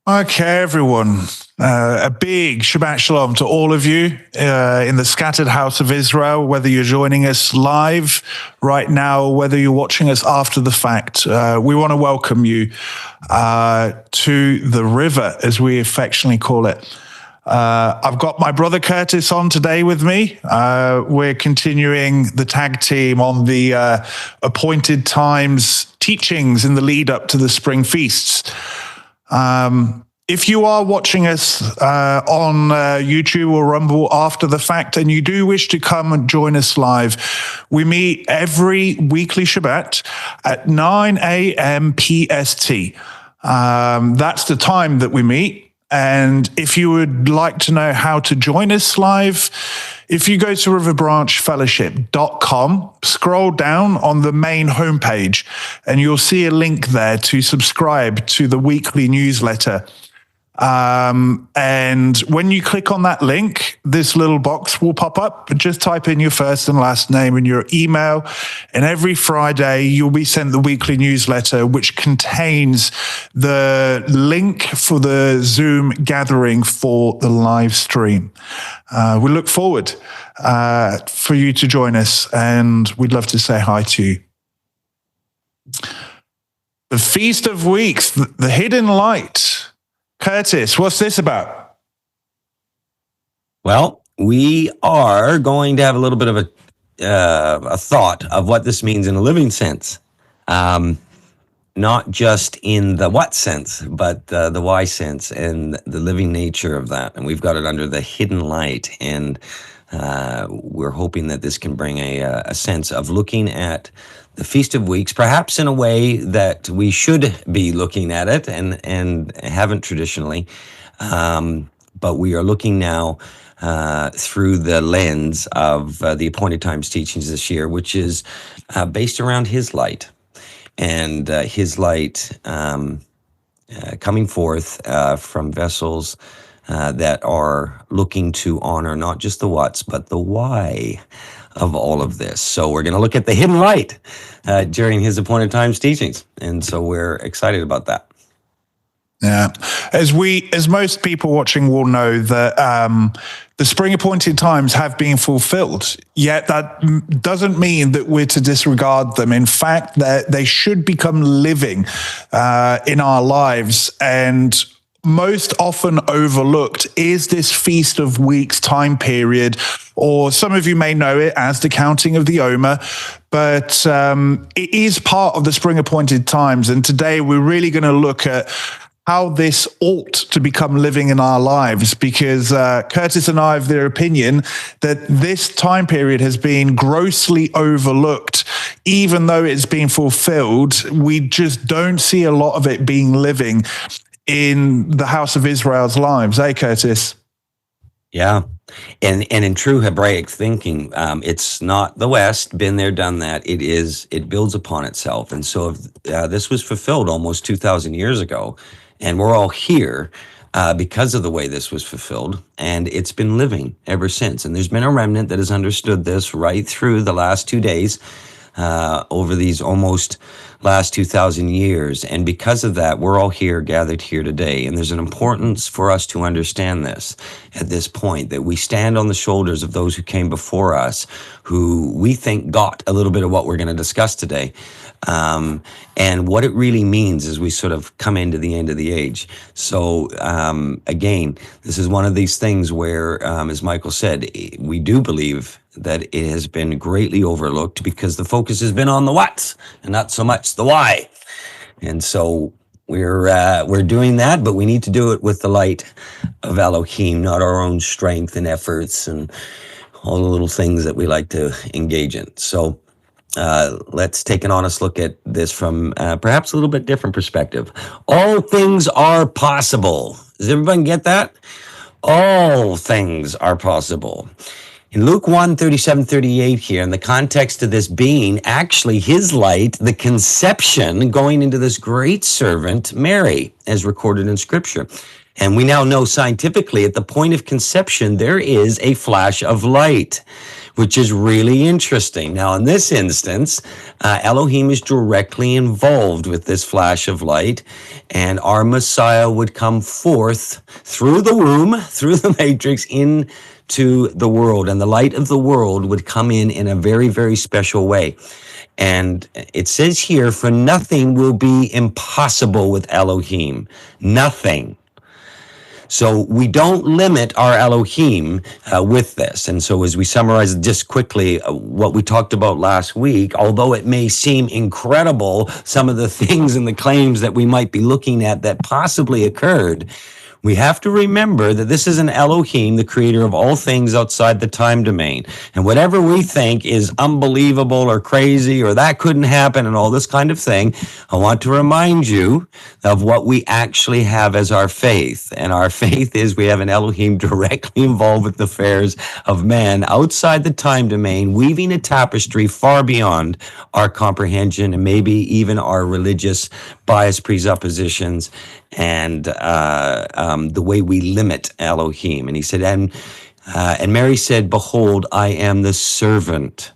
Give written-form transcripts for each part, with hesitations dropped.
Okay, everyone. A big Shabbat Shalom to all of you in the scattered house of Israel, whether you're joining us live right now, whether you're watching us after the fact. We want to welcome you to the river, as we affectionately call it. I've got my brother Curtis on today with me. We're continuing the tag team on the appointed times teachings in the lead up to the spring feasts. If you are watching us on YouTube or Rumble after the fact and you do wish to come and join us live, we meet every weekly Shabbat at 9 a.m. PST. That's the time that we meet. And if you would like to know how to join us live, if you go to riverbranchfellowship.com, scroll down on the main homepage, and you'll see a link there to subscribe to the weekly newsletter. And when you click on that link, this little box will pop up. Just type in your first and last name and your email. And every Friday, you'll be sent the weekly newsletter, which contains the link for the Zoom gathering for the live stream. We look forward for you to join us, and we'd love to say hi to you. The Feast of Weeks, the Hidden Light. Curtis, what's this about? Well, we are going to have a little bit of a thought of what this means in a living sense. Not just in the what sense, but the why sense and the living nature of that. And we've got it under the hidden light. And we're hoping that this can bring a sense of looking at the Feast of Weeks, perhaps in a way that we should be looking at it and haven't traditionally. But we are looking now through the lens of the Appointed Times teachings this year, which is based around His light. And His light coming forth from vessels that are looking to honor not just the what's, but the why of all of this. So we're going to look at the hidden light during His Appointed Times teachings. And so we're excited about that. Yeah. As most people watching will know, that the spring appointed times have been fulfilled, yet that doesn't mean that we're to disregard them. In fact, that they should become living in our lives. And most often overlooked is this Feast of Weeks time period, or some of you may know it as the counting of the Omer, but it is part of the spring appointed times. And today we're really going to look at how this ought to become living in our lives, because Curtis and I have their opinion that this time period has been grossly overlooked. Even though it's been fulfilled, we just don't see a lot of it being living in the house of Israel's lives. Eh, Curtis? Yeah. And in true Hebraic thinking, it's not the West, been there, done that. It builds upon itself. And so if this was fulfilled almost 2,000 years ago, and we're all here because of the way this was fulfilled, and it's been living ever since. And there's been a remnant that has understood this right through the last 2 days, over these almost last 2,000 years. And because of that, we're all here, gathered here today. And there's an importance for us to understand this at this point, that we stand on the shoulders of those who came before us, who we think got a little bit of what we're going to discuss today. And what it really means as we sort of come into the end of the age. So again, this is one of these things where, as Michael said, we do believe that it has been greatly overlooked because the focus has been on the what and not so much the why. And so we're doing that, but we need to do it with the light of Elohim, not our own strength and efforts and all the little things that we like to engage in. So let's take an honest look at this from perhaps a little bit different perspective. All things are possible. Does everyone get that? All things are possible. In Luke 1:37-38 here, in the context of this being actually His light, the conception going into this great servant, Mary, as recorded in Scripture. And we now know scientifically at the point of conception, there is a flash of light, which is really interesting. Now, in this instance, Elohim is directly involved with this flash of light, and our Messiah would come forth through the womb, through the matrix, into the world, and the light of the world would come in a very, very special way. And it says here, for nothing will be impossible with Elohim. Nothing. So we don't limit our Elohim with this. And so as we summarize just quickly what we talked about last week, although it may seem incredible, some of the things and the claims that we might be looking at that possibly occurred, we have to remember that this is an Elohim, the creator of all things outside the time domain. And whatever we think is unbelievable or crazy or that couldn't happen and all this kind of thing, I want to remind you of what we actually have as our faith. And our faith is we have an Elohim directly involved with the affairs of man outside the time domain, weaving a tapestry far beyond our comprehension and maybe even our religious bias, presuppositions, and the way we limit Elohim. And he said, and Mary said, behold, I am the servant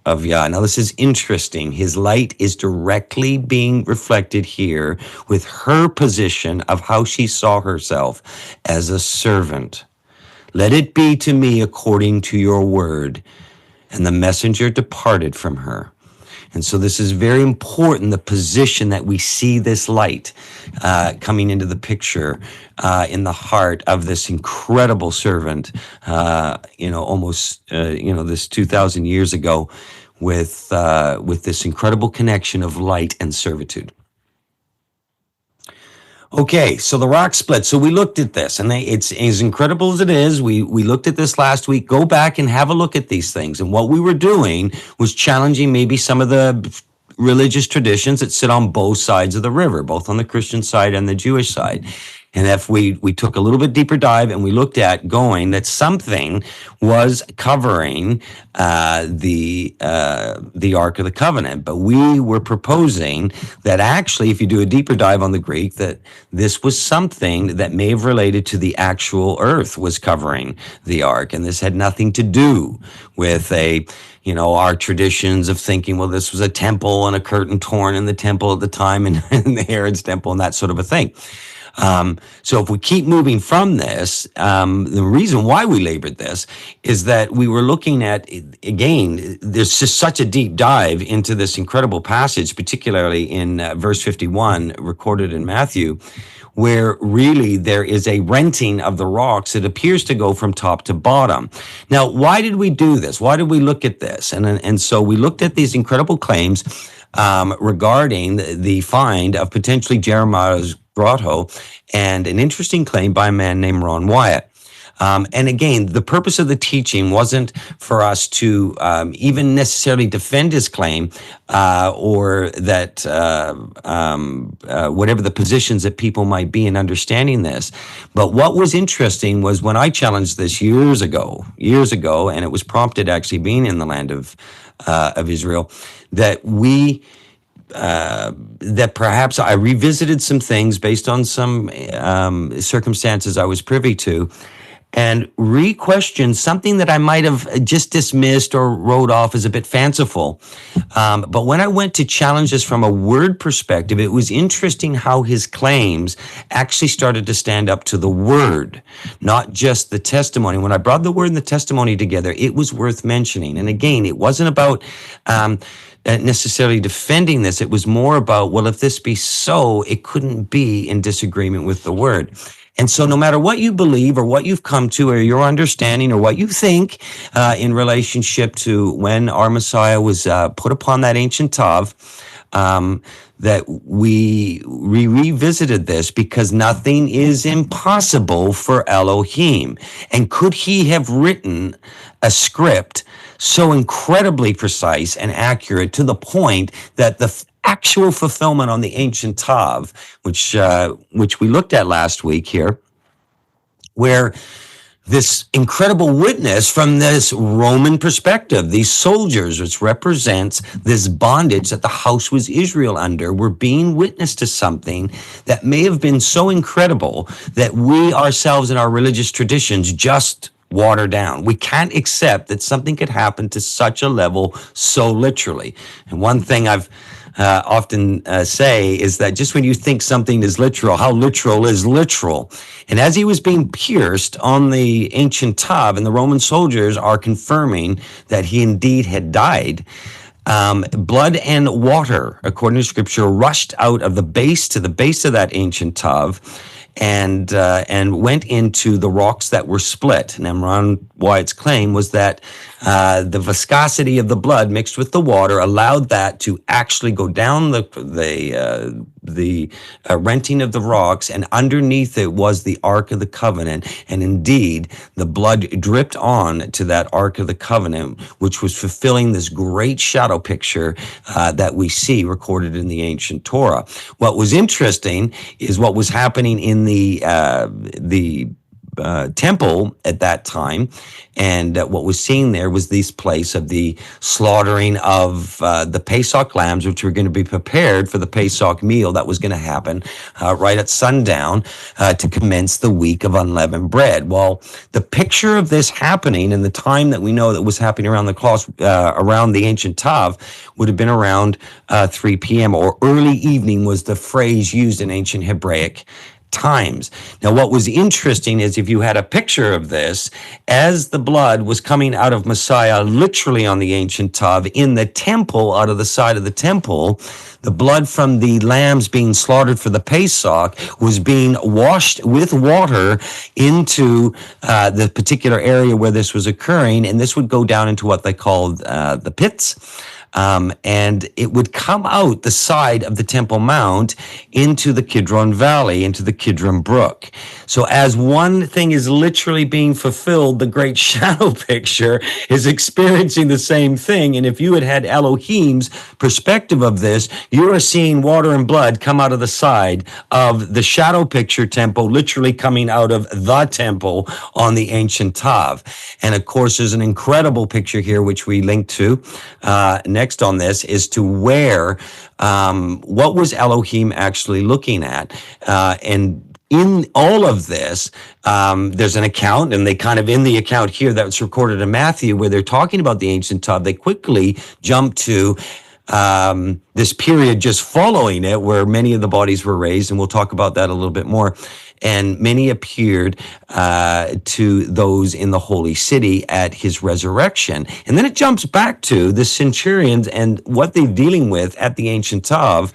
of Yah. Now, this is interesting. His light is directly being reflected here with her position of how she saw herself as a servant. Let it be to me according to your word. And the messenger departed from her. And so this is very important, the position that we see this light coming into the picture in the heart of this incredible servant, almost, this 2,000 years ago with this incredible connection of light and servitude. Okay, so the rock split. So we looked at this, and it's as incredible as it is. We looked at this last week. Go back and have a look at these things. And what we were doing was challenging maybe some of the religious traditions that sit on both sides of the river, both on the Christian side and the Jewish side. And if we took a little bit deeper dive and we looked at going that something was covering the Ark of the Covenant, but we were proposing that actually, if you do a deeper dive on the Greek, that this was something that may have related to the actual earth was covering the Ark, and this had nothing to do with our traditions of thinking, well, this was a temple and a curtain torn in the temple at the time and the Herod's temple and that sort of a thing. So if we keep moving from this, the reason why we labored this is that we were looking at, again, there's just such a deep dive into this incredible passage, particularly in verse 51, recorded in Matthew, where really there is a renting of the rocks. It appears to go from top to bottom. Now, why did we do this? Why did we look at this? And so we looked at these incredible claims regarding the find of potentially Jeremiah's grotto, and an interesting claim by a man named Ron Wyatt. And again, the purpose of the teaching wasn't for us to even necessarily defend his claim or that whatever the positions that people might be in understanding this. But what was interesting was when I challenged this years ago, and it was prompted actually being in the land of Israel, that that perhaps I revisited some things based on some circumstances I was privy to, and re-questioned something that I might have just dismissed or wrote off as a bit fanciful. But when I went to challenge this from a word perspective, it was interesting how his claims actually started to stand up to the word, not just the testimony. When I brought the word and the testimony together, it was worth mentioning. And again, it wasn't about necessarily defending this. It was more about, well, if this be so, it couldn't be in disagreement with the word. And so no matter what you believe or what you've come to or your understanding or what you think in relationship to when our Messiah was put upon that ancient Tav, that we revisited this because nothing is impossible for Elohim. And could he have written a script so incredibly precise and accurate to the point that the actual fulfillment on the ancient Tav, which we looked at last week here, where this incredible witness from this Roman perspective, these soldiers, which represents this bondage that the house was Israel under, were being witness to something that may have been so incredible that we ourselves in our religious traditions just water down. We can't accept that something could happen to such a level so literally. And one thing I've often say is that just when you think something is literal, how literal is literal? And as he was being pierced on the ancient Tav, and the Roman soldiers are confirming that he indeed had died, blood and water, according to scripture, rushed out of the base to the base of that ancient Tav, and went into the rocks that were split. And Ron Wyatt's claim was that the viscosity of the blood mixed with the water allowed that to actually go down the renting of the rocks, and underneath it was the Ark of the Covenant. And indeed, the blood dripped on to that Ark of the Covenant, which was fulfilling this great shadow picture that we see recorded in the ancient Torah. What was interesting is what was happening in the temple at that time, and what was seen there was this place of the slaughtering of the Pesach lambs, which were going to be prepared for the Pesach meal that was going to happen right at sundown to commence the week of unleavened bread. Well, the picture of this happening in the time that we know that was happening around the clock, around the ancient Tav, would have been around 3 p.m. or early evening was the phrase used in ancient Hebraic times. Now, what was interesting is if you had a picture of this, as the blood was coming out of Messiah, literally on the ancient Tav, in the temple, out of the side of the temple, the blood from the lambs being slaughtered for the Pesach was being washed with water into the particular area where this was occurring, and this would go down into what they called the pits. And it would come out the side of the Temple Mount into the Kidron Valley, into the Kidron Brook. So as one thing is literally being fulfilled, the great shadow picture is experiencing the same thing. And if you had Elohim's perspective of this, you are seeing water and blood come out of the side of the shadow picture temple, literally coming out of the temple on the ancient Tav. And of course, there's an incredible picture here, which we link to next on this, is to where what was Elohim actually looking at. And in all of this, there's an account, and they kind of, in the account here that's recorded in Matthew, where they're talking about the ancient Tav, they quickly jump to this period just following it, where many of the bodies were raised, and we'll talk about that a little bit more. And many appeared to those in the holy city at his resurrection. And then it jumps back to the centurions and what they're dealing with at the ancient Tav.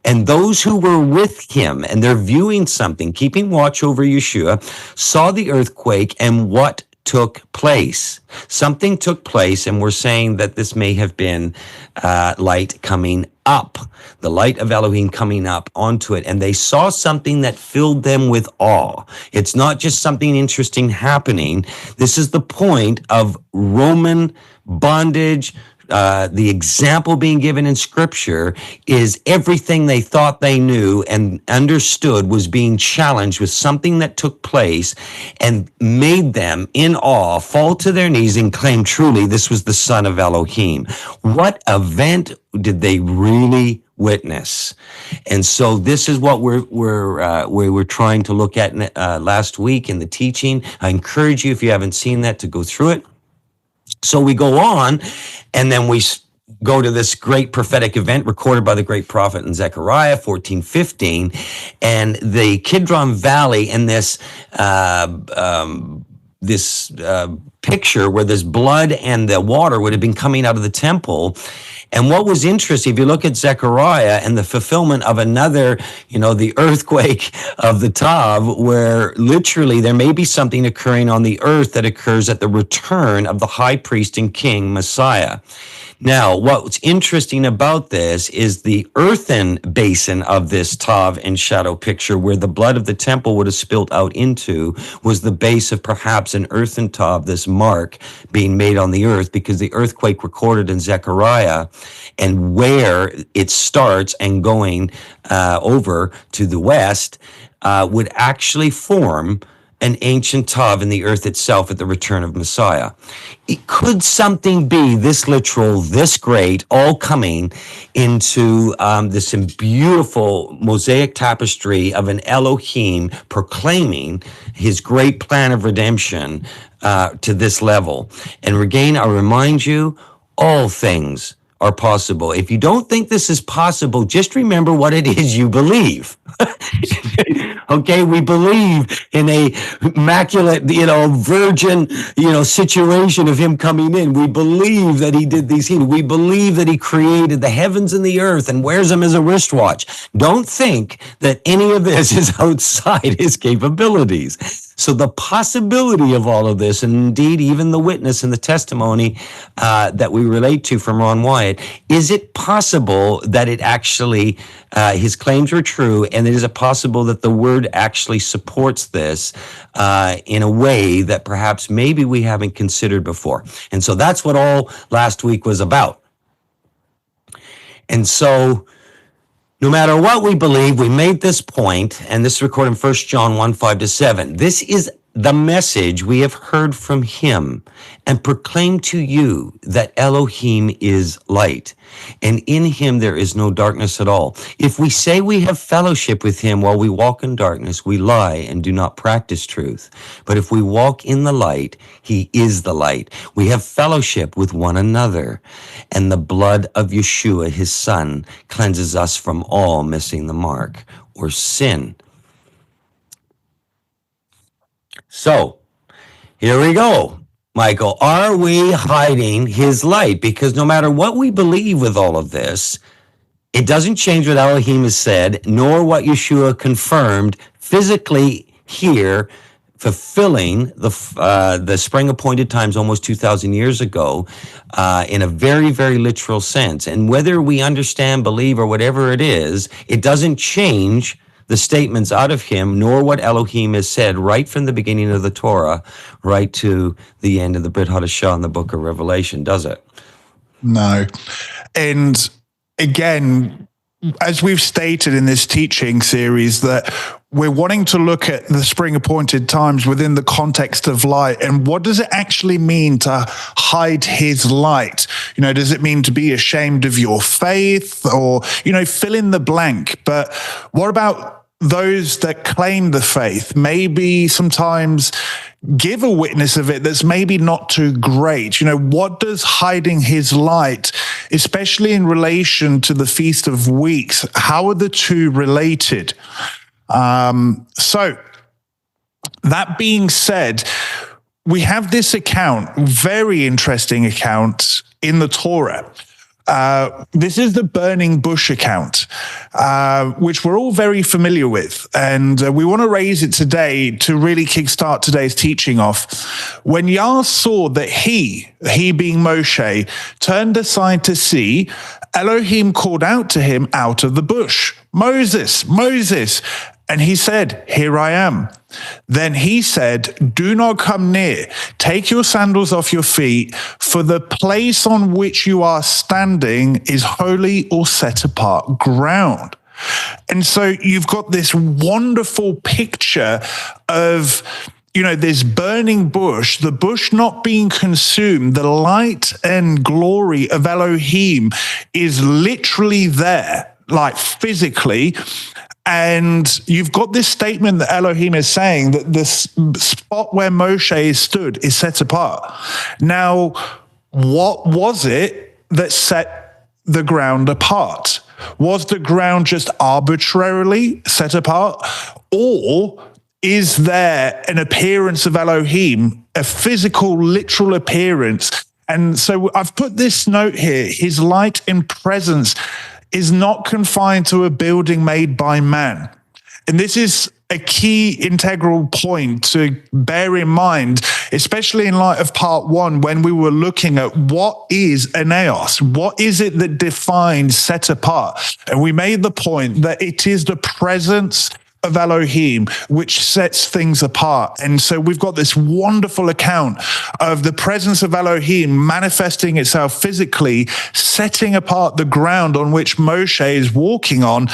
And those who were with him, and they're viewing something, keeping watch over Yeshua, saw the earthquake and what took place. Something took place, and we're saying that this may have been light coming up, the light of Elohim coming up onto it, and they saw something that filled them with awe. It's not just something interesting happening. This is the point of Roman bondage. The example being given in scripture is everything they thought they knew and understood was being challenged with something that took place and made them in awe fall to their knees and claim truly this was the Son of Elohim. What event did they really witness? And so this is what we were trying to look at last week in the teaching. I encourage you, if you haven't seen that, to go through it. So we go on, and then we go to this great prophetic event recorded by the great prophet in Zechariah 14:15, and the Kidron Valley, and this picture where this blood and the water would have been coming out of the temple. And what was interesting, if you look at Zechariah and the fulfillment of another, the earthquake of the Tav, where literally there may be something occurring on the earth that occurs at the return of the high priest and king Messiah. Now, what's interesting about this is the earthen basin of this Tav and shadow picture, where the blood of the temple would have spilt out into, was the base of perhaps an earthen Tav, this mark being made on the earth, because the earthquake recorded in Zechariah and where it starts and going over to the west would actually form an ancient Tav in the earth itself at the return of Messiah. Could something be this literal, this great, all coming into this beautiful mosaic tapestry of an Elohim proclaiming his great plan of redemption to this level. And again, I remind you, all things are possible. If you don't think this is possible, just remember what it is you believe. Okay, we believe in a immaculate, virgin, situation of him coming in. We believe that he did these healings. We believe that he created the heavens and the earth and wears them as a wristwatch. Don't think that any of this is outside his capabilities. So the possibility of all of this, and indeed even the witness and the testimony that we relate to from Ron Wyatt, is it possible that it actually, his claims were true, and is it possible that the word actually supports this in a way that perhaps maybe we haven't considered before? And so that's what all last week was about. And so no matter what we believe, we made this point, and this is recorded in 1 John 1:5-7. This is the message we have heard from him and proclaim to you, that Elohim is light, and in him there is no darkness at all. If we say we have fellowship with him while we walk in darkness, we lie and do not practice truth. But if we walk in the light, he is the light. We have fellowship with one another, and the blood of Yeshua, his son, cleanses us from all missing the mark or sin. So, here we go, Michael. Are we hiding his light? Because no matter what we believe with all of this, it doesn't change what Elohim has said, nor what Yeshua confirmed physically here, fulfilling the spring appointed times almost 2,000 years ago in a very, very literal sense. And whether we understand, believe, or whatever it is, it doesn't change the statements out of him, nor what Elohim has said right from the beginning of the Torah, right to the end of the Brit Hadashah in the book of Revelation, does it? No. And again, as we've stated in this teaching series, that we're wanting to look at the spring appointed times within the context of light. And what does it actually mean to hide his light? Does it mean to be ashamed of your faith, or, fill in the blank? But what about those that claim the faith? Maybe sometimes give a witness of it that's maybe not too great. What does hiding his light, especially in relation to the Feast of Weeks, how are the two related? So that being said, we have this account, very interesting account in the Torah. This is the burning bush account, which we're all very familiar with. And we want to raise it today to really kickstart today's teaching off. When Yah saw that he being Moshe, turned aside to see, Elohim called out to him out of the bush, "Moses, Moses." And he said, "Here I am." Then he said, "Do not come near. Take your sandals off your feet, for the place on which you are standing is holy or set apart ground." And so you've got this wonderful picture of, this burning bush, the bush not being consumed. The light and glory of Elohim is literally there, like physically. And you've got this statement that Elohim is saying that the spot where Moshe stood is set apart. Now, what was it that set the ground apart? Was the ground just arbitrarily set apart? Or is there an appearance of Elohim, a physical, literal appearance? And so I've put this note here: his light and presence is not confined to a building made by man. And this is a key integral point to bear in mind, especially in light of part one, when we were looking at what is Aneos, what is it that defines set apart? And we made the point that it is the presence of Elohim which sets things apart. And so we've got this wonderful account of the presence of Elohim manifesting itself physically, setting apart the ground on which Moshe is walking on.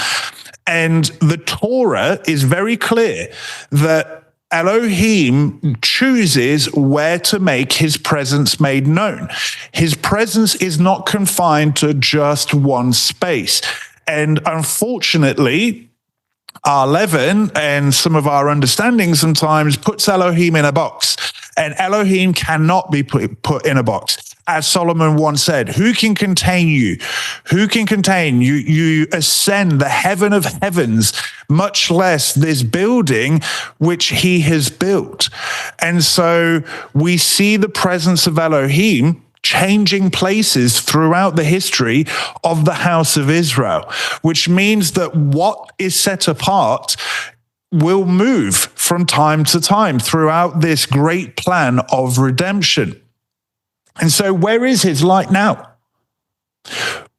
And the Torah is very clear that Elohim chooses where to make his presence made known. His presence is not confined to just one space. And unfortunately, our leaven and some of our understanding sometimes puts Elohim in a box. And Elohim cannot be put in a box. As Solomon once said, who can contain you? Who can contain you? You ascend the heaven of heavens, much less this building which he has built. And so we see the presence of Elohim changing places throughout the history of the house of Israel, which means that what is set apart will move from time to time throughout this great plan of redemption. And so where is his light now?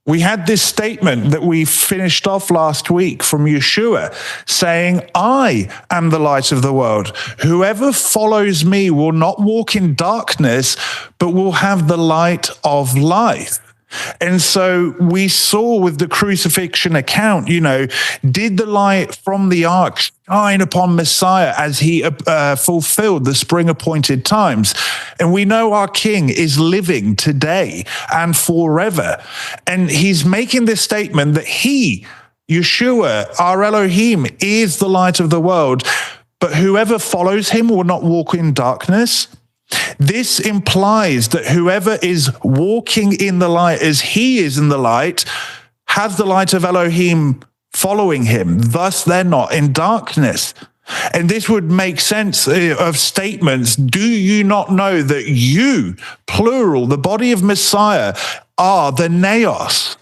We had this statement that we finished off last week from Yeshua saying, I am the light of the world. Whoever follows me will not walk in darkness, but will have the light of life. And so we saw with the crucifixion account, did the light from the ark shine upon Messiah as he fulfilled the spring appointed times? And we know our King is living today and forever. And he's making this statement that he, Yeshua, our Elohim, is the light of the world, but whoever follows him will not walk in darkness. This implies that whoever is walking in the light as he is in the light has the light of Elohim following him. Thus, they're not in darkness. And this would make sense of statements. Do you not know that you, plural, the body of Messiah, are the naos?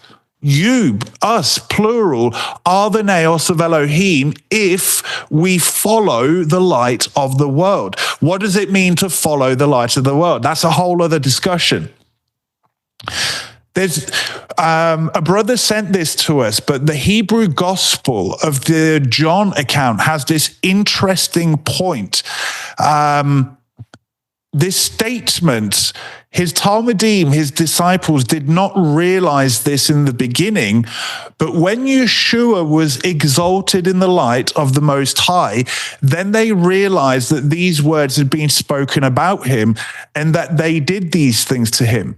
You, us, plural, are the naos of Elohim if we follow the light of the world. What does it mean to follow the light of the world? That's a whole other discussion. There's a brother sent this to us, but the Hebrew gospel of the John account has this interesting point. This statement, his Talmudim, his disciples did not realize this in the beginning, but when Yeshua was exalted in the light of the Most High, then they realized that these words had been spoken about him and that they did these things to him.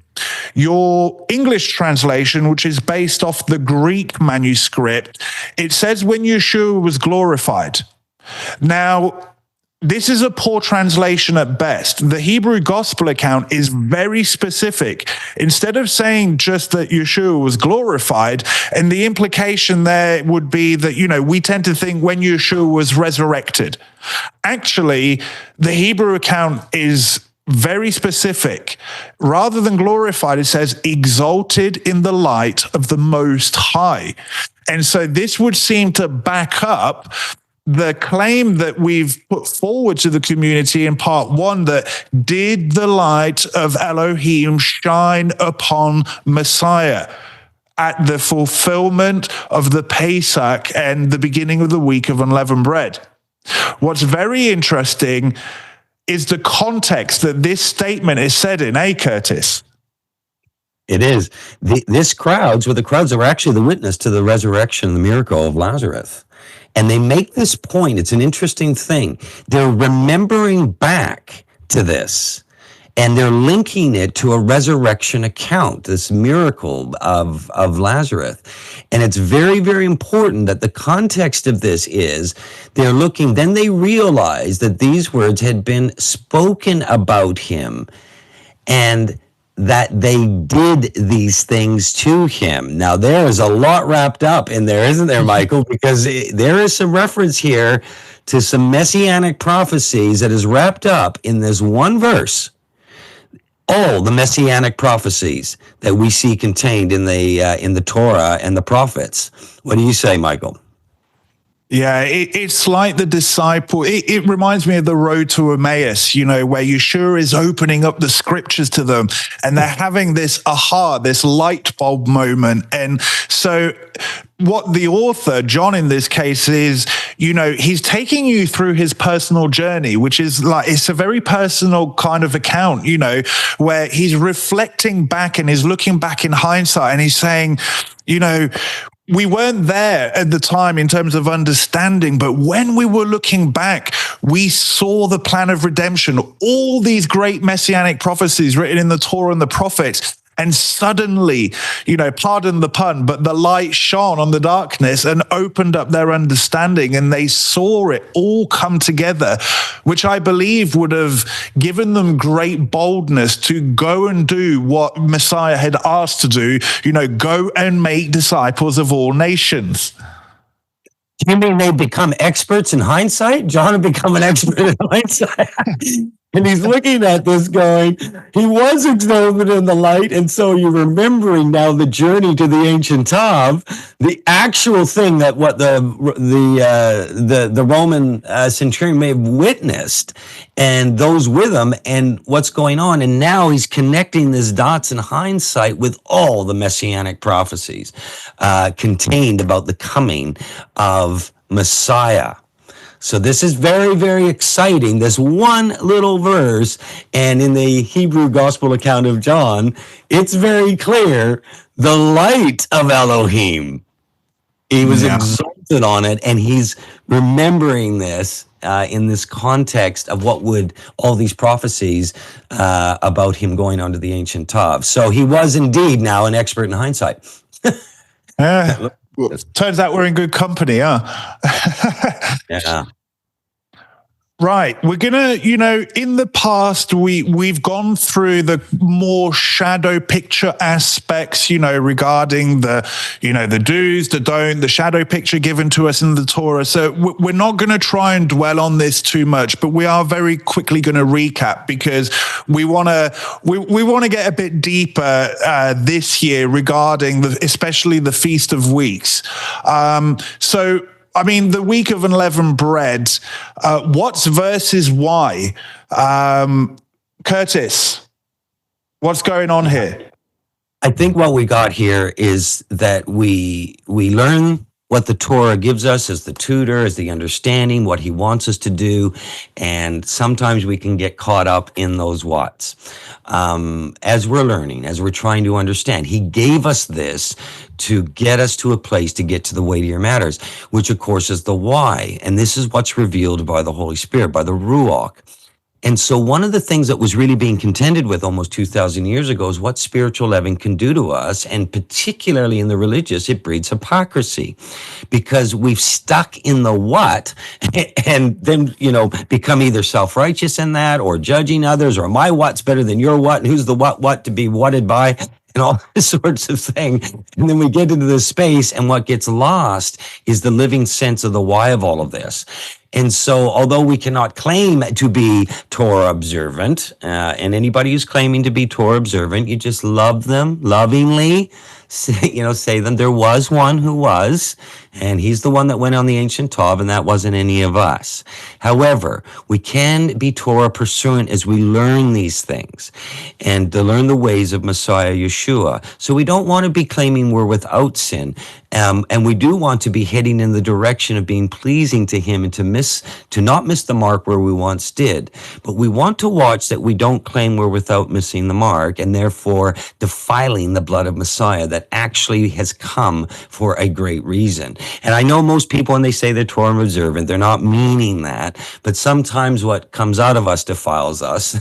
Your English translation, which is based off the Greek manuscript, it says when Yeshua was glorified. Now, this is a poor translation at best. The Hebrew gospel account is very specific. Instead of saying just that Yeshua was glorified, and the implication there would be that, we tend to think when Yeshua was resurrected. Actually, the Hebrew account is very specific. Rather than glorified, it says exalted in the light of the Most High. And so this would seem to back up the claim that we've put forward to the community in part one, that did the light of Elohim shine upon Messiah at the fulfillment of the Pesach and the beginning of the week of unleavened bread? What's very interesting is the context that this statement is said in, Curtis? It is. The crowds are actually the witness to the resurrection, the miracle of Lazarus. And they make this point. It's an interesting thing. They're remembering back to this, and they're linking it to a resurrection account, this miracle of Lazarus. And it's very, very important that the context of this is they're looking, then they realize that these words had been spoken about him, and that they did these things to him. Now, there is a lot wrapped up in there, isn't there, Michael? Because there is some reference here to some messianic prophecies that is wrapped up in this one verse. All the messianic prophecies that we see contained in the Torah and the prophets. What do you say, Michael? Yeah, it's like the disciple. It reminds me of the road to Emmaus, where Yeshua is opening up the scriptures to them and they're having this this light bulb moment. And so what the author, John in this case, is, he's taking you through his personal journey, which is it's a very personal kind of account, where he's reflecting back and he's looking back in hindsight and he's saying, we weren't there at the time in terms of understanding, but when we were looking back, we saw the plan of redemption, all these great messianic prophecies written in the Torah and the prophets. And suddenly, pardon the pun, but the light shone on the darkness and opened up their understanding, and they saw it all come together, which I believe would have given them great boldness to go and do what Messiah had asked to do, go and make disciples of all nations. You mean they become experts in hindsight? John had become an expert in hindsight. And he's looking at this going, he was exalted in the light. And so you're remembering now the journey to the ancient Tav, the actual thing that what the Roman centurion may have witnessed, and those with him, and what's going on. And now he's connecting these dots in hindsight with all the messianic prophecies contained about the coming of Messiah. So this is very, very exciting. This one little verse, and in the Hebrew gospel account of John, it's very clear, the light of Elohim. He was exalted on it, and he's remembering this in this context of what would all these prophecies about him going onto the ancient Tav. So he was indeed now an expert in hindsight. Yeah. Well, turns out we're in good company, huh? Yeah. Right. We're going to, in the past, we've gone through the more shadow picture aspects, regarding the do's, the don't, the shadow picture given to us in the Torah. So we're not going to try and dwell on this too much, but we are very quickly going to recap, because we want to get a bit deeper this year regarding especially the Feast of Weeks. The week of unleavened bread, what's versus why? Curtis, what's going on here? I think what we got here is that we learn what the Torah gives us as the tutor, as the understanding, what he wants us to do. And sometimes we can get caught up in those whats. As we're learning, as we're trying to understand, he gave us this to get us to a place to get to the weightier matters, which of course is the why. And this is what's revealed by the Holy Spirit, by the Ruach. And so one of the things that was really being contended with almost 2,000 years ago is what spiritual leaven can do to us. And particularly in the religious, it breeds hypocrisy, because we've stuck in the what and then, become either self-righteous in that, or judging others, or my what's better than your what, and who's the what to be whatted by, and all this sorts of thing. And then we get into this space, and what gets lost is the living sense of the why of all of this. And so, although we cannot claim to be Torah observant, and anybody who's claiming to be Torah observant, you just love them lovingly, say them. There was one who was, and he's the one that went on the ancient Tav, and that wasn't any of us. However, we can be Torah pursuant as we learn these things and to learn the ways of Messiah Yeshua. So we don't want to be claiming we're without sin. And we do want to be heading in the direction of being pleasing to him, and to not miss the mark where we once did. But we want to watch that we don't claim we're without missing the mark, and therefore defiling the blood of Messiah that actually has come for a great reason. And I know most people, when they say they're Torah observant, they're not meaning that, but sometimes what comes out of us defiles us,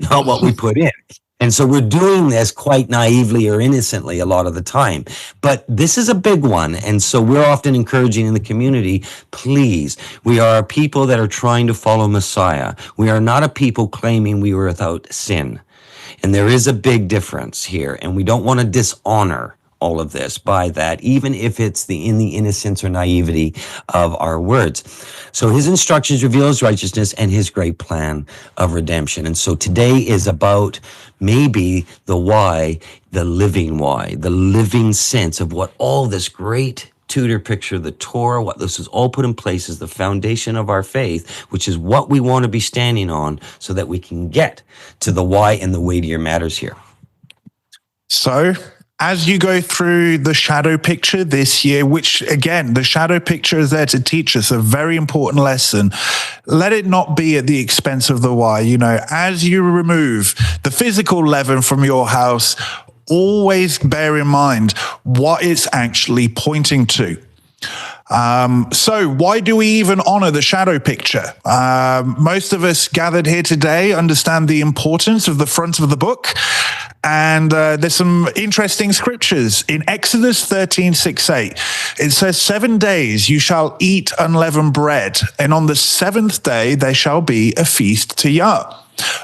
not what we put in. And so we're doing this quite naively or innocently a lot of the time. But this is a big one. And so we're often encouraging in the community, please, we are a people that are trying to follow Messiah. We are not a people claiming we were without sin. And there is a big difference here. And we don't want to dishonor all of this by that, even if it's in the innocence or naivety of our words. So his instructions reveal his righteousness and his great plan of redemption. And so today is about maybe the why, the living sense of what all this great tutor picture, the Torah, what this is all put in place is the foundation of our faith, which is what we want to be standing on so that we can get to the why and the weightier matters here. So, as you go through the shadow picture this year, which again, the shadow picture is there to teach us a very important lesson, let it not be at the expense of the why. As you remove the physical leaven from your house, always bear in mind what it's actually pointing to. So why do we even honor the shadow picture? Most of us gathered here today understand the importance of the front of the book And there's some interesting scriptures in Exodus 13:6-8. It says, 7 days you shall eat unleavened bread, and on the seventh day there shall be a feast to Yah.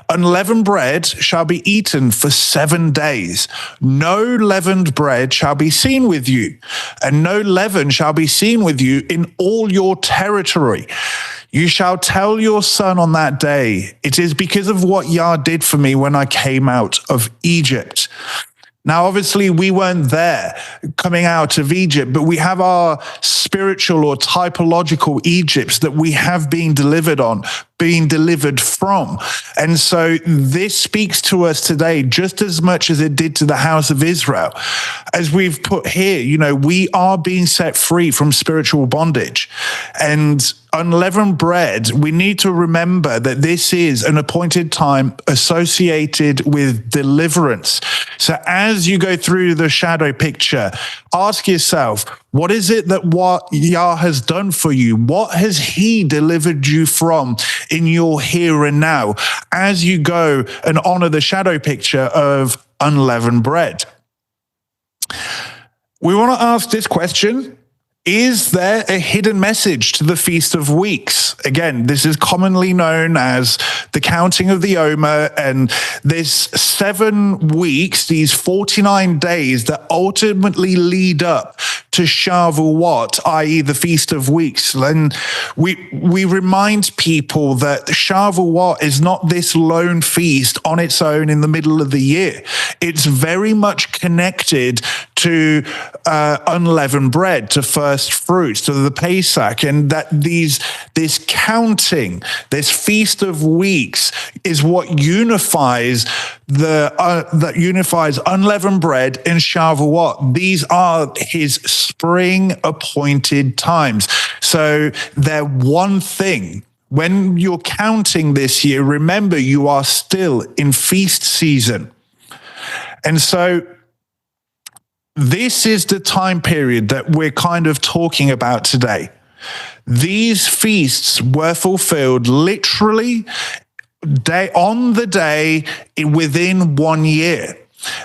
Unleavened bread shall be eaten for 7 days. No leavened bread shall be seen with you, and no leaven shall be seen with you in all your territory. You shall tell your son on that day, it is because of what Yah did for me when I came out of Egypt. Now, obviously, we weren't there coming out of Egypt, but we have our spiritual or typological Egypts that we have been delivered from. And so this speaks to us today just as much as it did to the house of Israel. As we've put here, we are being set free from spiritual bondage. And unleavened bread, we need to remember that this is an appointed time associated with deliverance. So as you go through the shadow picture, ask yourself, what is it that what Yah has done for you? What has he delivered you from in your here and now as you go and honor the shadow picture of unleavened bread? We want to ask this question. Is there a hidden message to the Feast of Weeks? Again, this is commonly known as the counting of the Omer, and this 7 weeks, these 49 days that ultimately lead up to Shavuot, i.e. the Feast of Weeks. And we remind people that Shavuot is not this lone feast on its own in the middle of the year. It's very much connected to unleavened bread, to first fruits, to the Pesach, and that this counting, this Feast of Weeks, is what unifies that unifies unleavened bread and Shavuot. These are his spring appointed times. So they're one thing. When you're counting this year, remember you are still in feast season. And so this is the time period that we're kind of talking about today. These feasts were fulfilled literally on the day within 1 year.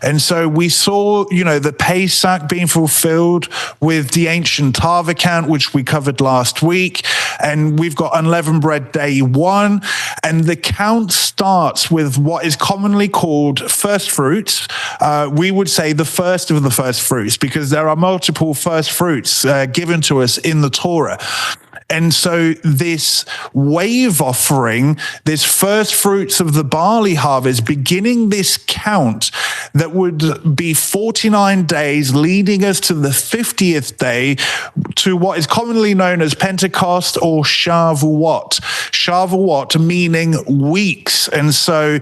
And so we saw, the Pesach being fulfilled with the ancient Tava count, which we covered last week. And we've got unleavened bread day 1. And the count starts with what is commonly called first fruits. We would say the first of the first fruits, because there are multiple first fruits given to us in the Torah. And so this wave offering, this first fruits of the barley harvest, beginning this count that would be 49 days, leading us to the 50th day, to what is commonly known as Pentecost or Shavuot. Shavuot meaning weeks. And so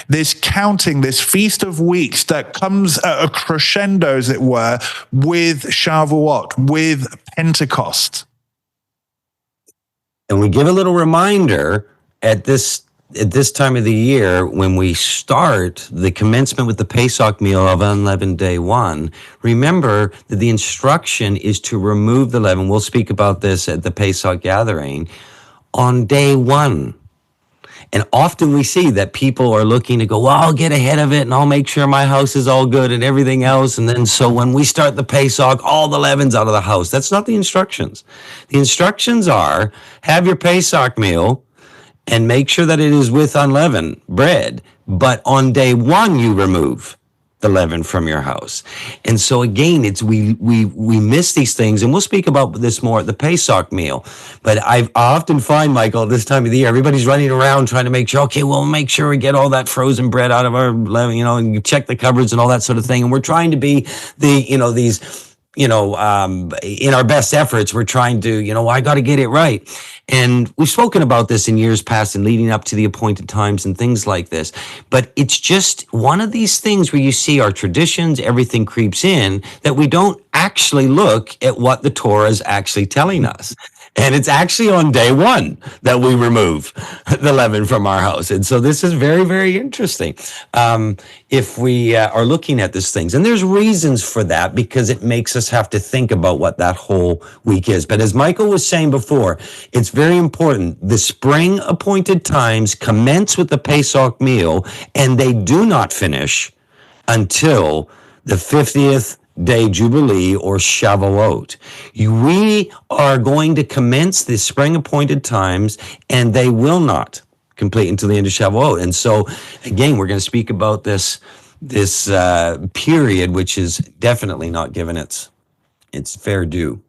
this counting, this Feast of Weeks that comes at a crescendo, as it were, with Shavuot, with Pentecost. And we give a little reminder at this time of the year when we start the commencement with the Pesach meal of unleavened day 1. Remember that the instruction is to remove the leaven. We'll speak about this at the Pesach gathering on day 1. And often we see that people are looking to go, well, I'll get ahead of it and I'll make sure my house is all good and everything else. And then so when we start the Pesach, all the leaven's out of the house. That's not the instructions. The instructions are have your Pesach meal and make sure that it is with unleavened bread. But on day 1, you remove the leaven from your house. And so again, it's we miss these things, and we'll speak about this more at the Pesach meal. But I often find, Michael, at this time of the year, everybody's running around trying to make sure, okay, we'll make sure we get all that frozen bread out of our leaven, and you check the cupboards and all that sort of thing. And we're trying to be in our best efforts, we're trying to, I got to get it right. And we've spoken about this in years past and leading up to the appointed times and things like this. But it's just one of these things where you see our traditions, everything creeps in, that we don't actually look at what the Torah is actually telling us. And it's actually on day 1 that we remove the leaven from our house. And so this is very, very interesting if we are looking at these things. And there's reasons for that, because it makes us have to think about what that whole week is. But as Michael was saying before, it's very important. The spring appointed times commence with the Pesach meal, and they do not finish until the 50th day Jubilee or Shavuot. We are going to commence the spring appointed times, and they will not complete until the end of Shavuot. And so, again, we're going to speak about this period, which is definitely not given its fair due.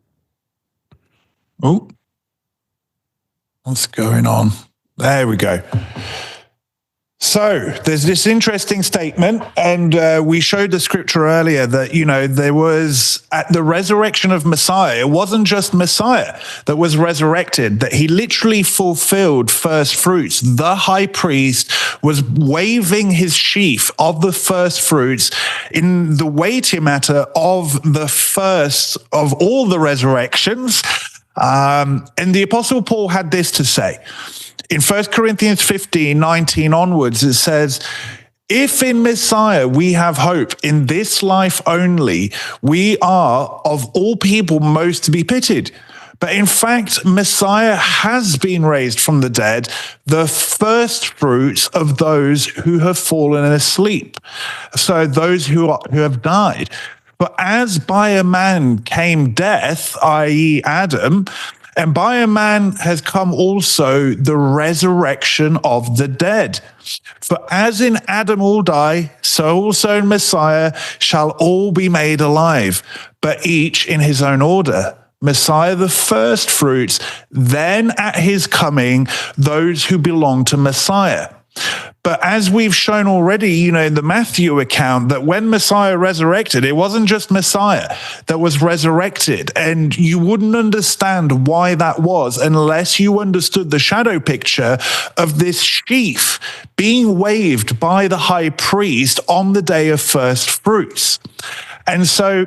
Oh, what's going on? There we go. So there's this interesting statement, and we showed the scripture earlier that, there was at the resurrection of Messiah, it wasn't just Messiah that was resurrected, that he literally fulfilled first fruits. The high priest was waving his sheaf of the first fruits in the weighty matter of the first of all the resurrections. And the Apostle Paul had this to say. In 1 Corinthians 15:19 onwards, it says, if in Messiah we have hope in this life only, we are of all people most to be pitied. But in fact, Messiah has been raised from the dead, the first fruits of those who have fallen asleep. So those who have died. But as by a man came death, i.e. Adam, and by a man has come also the resurrection of the dead. For as in Adam all die, so also in Messiah shall all be made alive, but each in his own order. Messiah the first fruits, then at his coming, those who belong to Messiah. But as we've shown already, in the Matthew account, that when Messiah resurrected, it wasn't just Messiah that was resurrected. And you wouldn't understand why that was unless you understood the shadow picture of this sheaf being waved by the high priest on the day of first fruits. And so,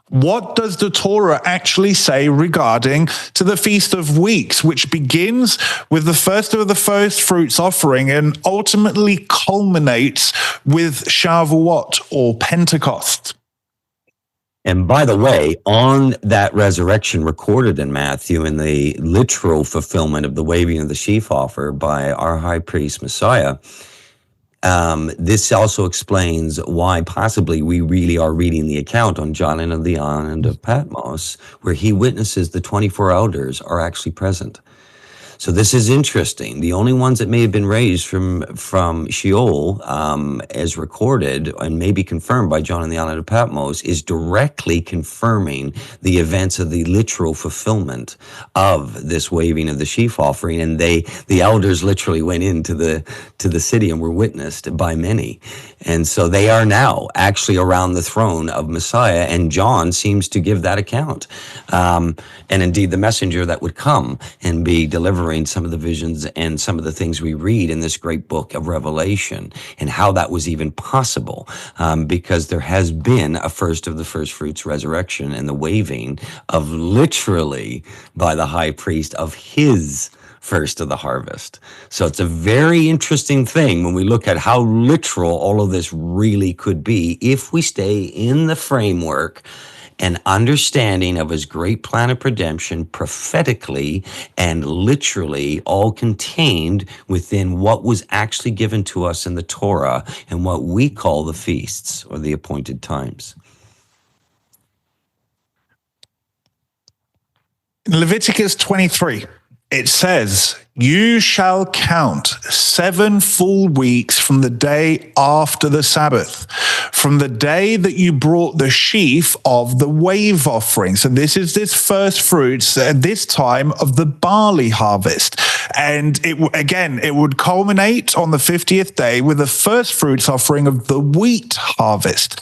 what does the Torah actually say regarding to the Feast of Weeks, which begins with the first of the first fruits offering and ultimately culminates with Shavuot or Pentecost? And by the way, on that resurrection recorded in Matthew, in the literal fulfillment of the waving of the sheaf offer by our high priest Messiah, this also explains why possibly we really are reading the account on John and the island of Patmos, where he witnesses the 24 elders are actually present. So this is interesting. The only ones that may have been raised from Sheol, as recorded and may be confirmed by John and the island of Patmos, is directly confirming the events of the literal fulfillment of this waving of the sheaf offering. And the elders literally went into the city and were witnessed by many. And so they are now actually around the throne of Messiah, and John seems to give that account. And indeed, the messenger that would come and be delivering some of the visions and some of the things we read in this great book of Revelation, and how that was even possible, because there has been a first of the first fruits resurrection and the waving of literally by the high priest of his first of the harvest. So it's a very interesting thing when we look at how literal all of this really could be if we stay in the framework and understanding of his great plan of redemption prophetically and literally, all contained within what was actually given to us in the Torah and what we call the feasts or the appointed times. In Leviticus 23, it says, you shall count 7 full weeks from the day after the Sabbath, from the day that you brought the sheaf of the wave offering. So this is this first fruits at this time of the barley harvest. And it would culminate on the 50th day with the first fruits offering of the wheat harvest.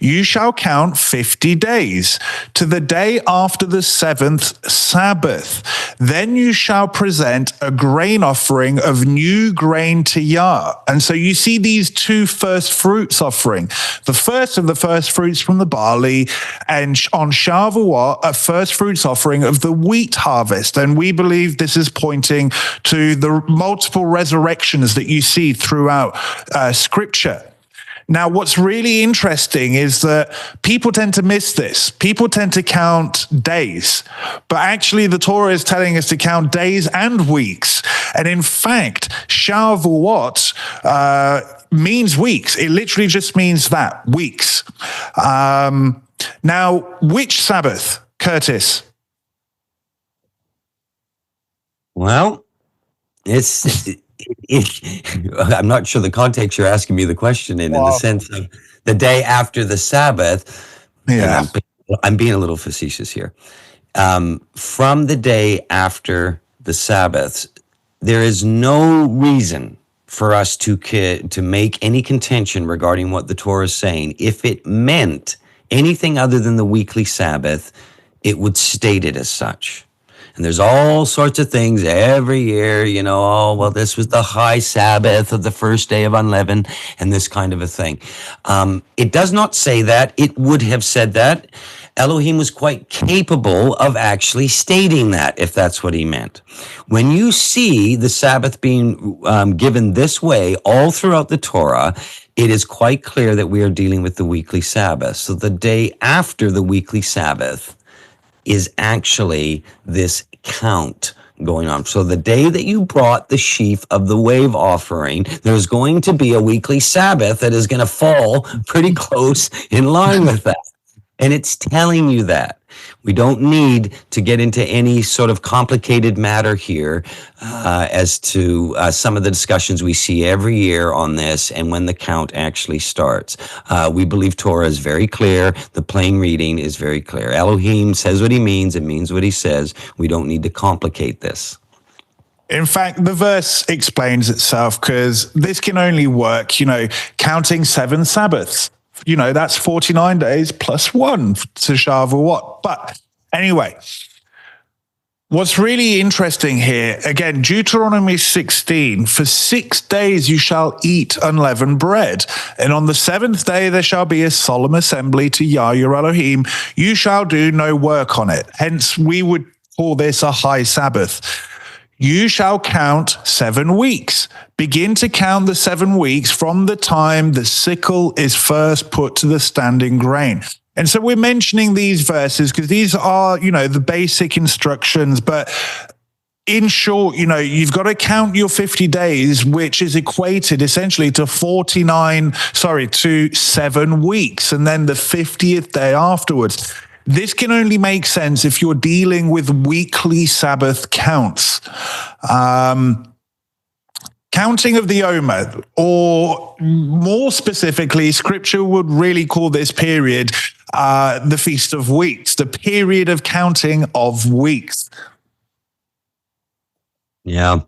You shall count 50 days to the day after the 7th Sabbath. Then you shall present a grain offering of new grain to Yah. And so you see these 2 first fruits offering. The first of the first fruits from the barley, and on Shavuot, a first fruits offering of the wheat harvest. And we believe this is pointing to the multiple resurrections that you see throughout Scripture. Now, what's really interesting is that people tend to miss this. People tend to count days, but actually the Torah is telling us to count days and weeks. And in fact, Shavuot means weeks. It literally just means that, weeks. Now, which Sabbath, Curtis? Well, I'm not sure the context you're asking me the question in the sense of the day after the Sabbath. Yeah. I'm being a little facetious here. From the day after the Sabbath, there is no reason for us to make any contention regarding what the Torah is saying. If it meant anything other than the weekly Sabbath, it would state it as such. And there's all sorts of things every year, oh, well, this was the high Sabbath of the first day of unleavened and this kind of a thing. It does not say that. It would have said that. Elohim was quite capable of actually stating that, if that's what he meant. When you see the Sabbath being given this way all throughout the Torah, it is quite clear that we are dealing with the weekly Sabbath. So the day after the weekly Sabbath is actually this count going on. So the day that you brought the sheaf of the wave offering, there's going to be a weekly Sabbath that is going to fall pretty close in line with that. And it's telling you that. We don't need to get into any sort of complicated matter here as to some of the discussions we see every year on this and when the count actually starts. We believe Torah is very clear. The plain reading is very clear. Elohim says what he means and means what he says. We don't need to complicate this. In fact, the verse explains itself because this can only work, counting 7 Sabbaths. That's 49 days plus 1 to Shavuot. But anyway, what's really interesting here, again, Deuteronomy 16, for 6 days you shall eat unleavened bread. And on the 7th day there shall be a solemn assembly to Yah your Elohim. You shall do no work on it. Hence, we would call this a high Sabbath. You shall count 7 weeks. Begin to count the 7 weeks from the time the sickle is first put to the standing grain. And so we're mentioning these verses because these are, the basic instructions. But in short, you've got to count your 50 days, which is equated essentially to 7 weeks, and then the 50th day afterwards. This can only make sense if you're dealing with weekly Sabbath counts. Counting of the Omer, or more specifically, Scripture would really call this period the Feast of Weeks, the period of counting of weeks. Yeah.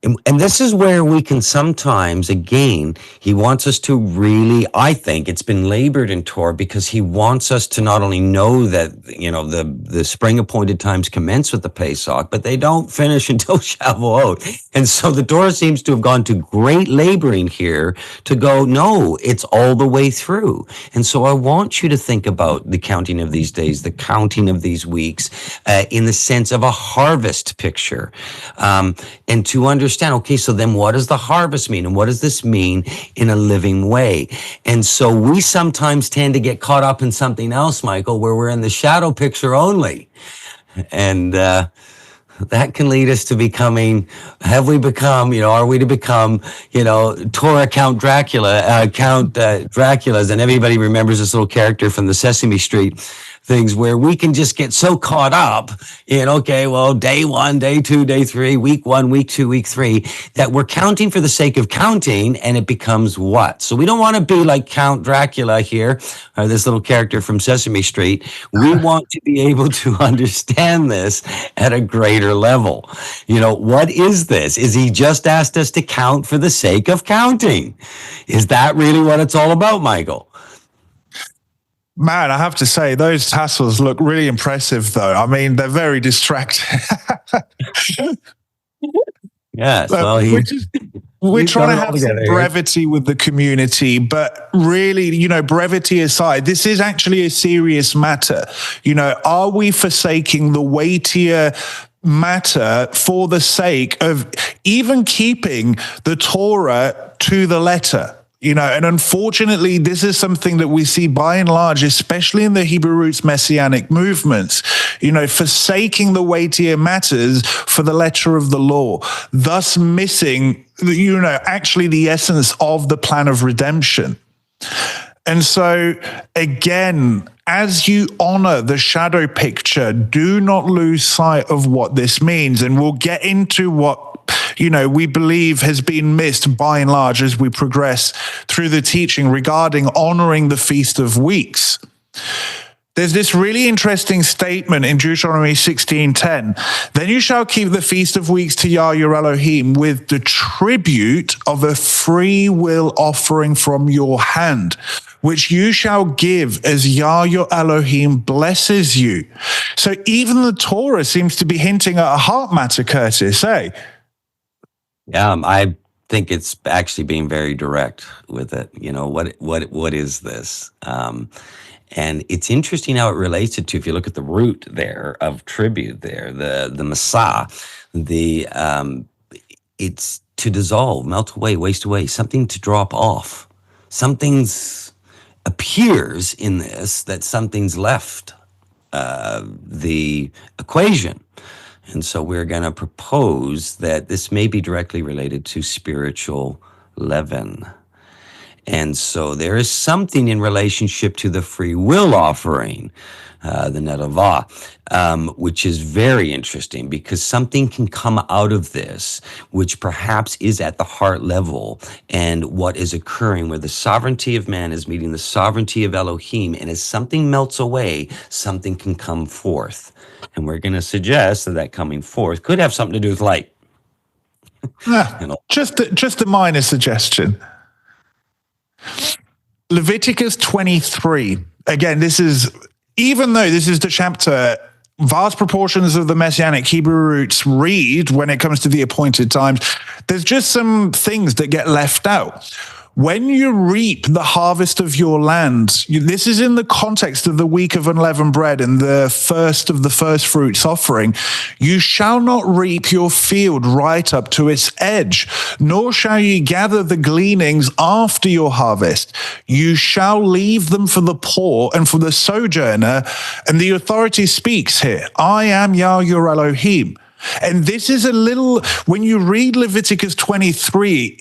And this is where we can sometimes, again, he wants us to really, I think it's been labored in Torah because he wants us to not only know that, the spring appointed times commence with the Pesach, but they don't finish until Shavuot. And so the Torah seems to have gone to great laboring here to go, no, it's all the way through. And so I want you to think about the counting of these days, the counting of these weeks, in the sense of a harvest picture. And to understand, okay, so then what does the harvest mean? And what does this mean in a living way? And so we sometimes tend to get caught up in something else, Michael, where we're in the shadow picture only. And that can lead us to becoming, are we to become, Torah Count Dracula, Draculas, and everybody remembers this little character from the Sesame Street things where we can just get so caught up in, okay, well, day 1, day 2, day 3, week 1, week 2, week 3, that we're counting for the sake of counting, and it becomes what? So we don't want to be like Count Dracula here, or this little character from Sesame Street. We want to be able to understand this at a greater level. What is this? Is he just asked us to count for the sake of counting? Is that really what it's all about, Michael? Man, I have to say, those tassels look really impressive, though. I mean, they're very distracting. Yes, we're trying to have some brevity with the community, but really, brevity aside, this is actually a serious matter. Are we forsaking the weightier matter for the sake of even keeping the Torah to the letter? And unfortunately, this is something that we see by and large, especially in the Hebrew roots Messianic movements, forsaking the weightier matters for the letter of the law, thus missing actually the essence of the plan of redemption. And so, again, as you honor the shadow picture, do not lose sight of what this means. And we'll get into what, we believe has been missed by and large as we progress through the teaching regarding honoring the Feast of Weeks. There's this really interesting statement in Deuteronomy 16:10. Then you shall keep the Feast of Weeks to Yah your Elohim with the tribute of a free will offering from your hand, which you shall give as Yah your Elohim blesses you. So even the Torah seems to be hinting at a heart matter, Curtis, eh? Yeah, I think it's actually being very direct with it. What is this? And it's interesting how it relates it to, if you look at the root there of tribute there, the Messiah, it's to dissolve, melt away, waste away, something to drop off. Something's appears in this that something's left the equation. And so we're going to propose that this may be directly related to spiritual leaven. And so there is something in relationship to the free will offering, the Nedavah, which is very interesting, because something can come out of this, which perhaps is at the heart level, and what is occurring where the sovereignty of man is meeting the sovereignty of Elohim, and as something melts away, something can come forth. And we're going to suggest that coming forth could have something to do with light. Just a minor suggestion. Leviticus 23. Again, even though this is the chapter vast proportions of the Messianic Hebrew roots read when it comes to the appointed times, there's just some things that get left out. When you reap the harvest of your land, this is in the context of the week of unleavened bread and the first of the first fruits offering. You shall not reap your field right up to its edge, nor shall you gather the gleanings after your harvest. You shall leave them for the poor and for the sojourner. And the authority speaks here. I am Yah your Elohim. And this is when you read Leviticus 23,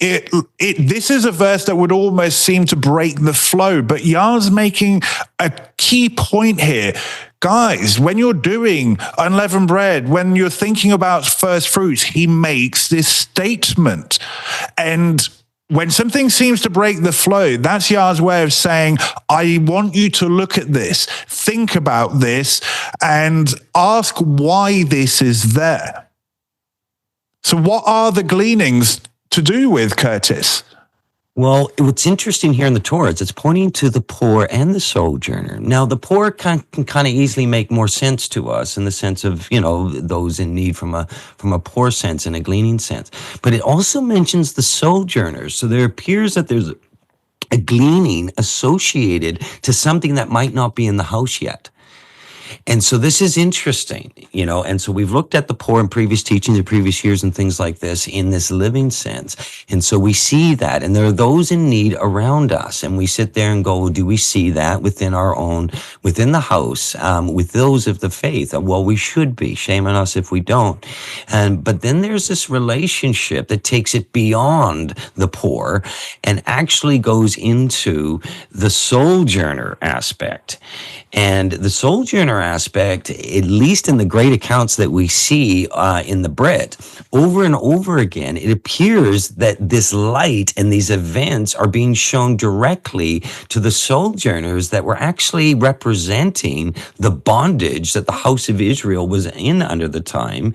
this is a verse that would almost seem to break the flow, but Yah's making a key point here. Guys, when you're doing unleavened bread, when you're thinking about first fruits, he makes this statement. And when something seems to break the flow, that's Yah's way of saying, I want you to look at this, think about this, and ask why this is there. So what are the gleanings to do with, Curtis? Well, what's interesting here in the Torah is it's pointing to the poor and the sojourner. Now, the poor can kind of easily make more sense to us in the sense of, those in need from a poor sense and a gleaning sense. But it also mentions the sojourners. So there appears that there's a gleaning associated to something that might not be in the house yet. And so this is interesting, and so we've looked at the poor in previous teachings in previous years and things like this in this living sense. And so we see that, and there are those in need around us. And we sit there and go, do we see that within the house, with those of the faith? Well, we should be. Shame on us if we don't. But then there's this relationship that takes it beyond the poor and actually goes into the sojourner aspect. And the sojourner aspect, at least in the great accounts that we see in the Brit, over and over again, it appears that this light and these events are being shown directly to the sojourners that were actually representing the bondage that the house of Israel was in under the time,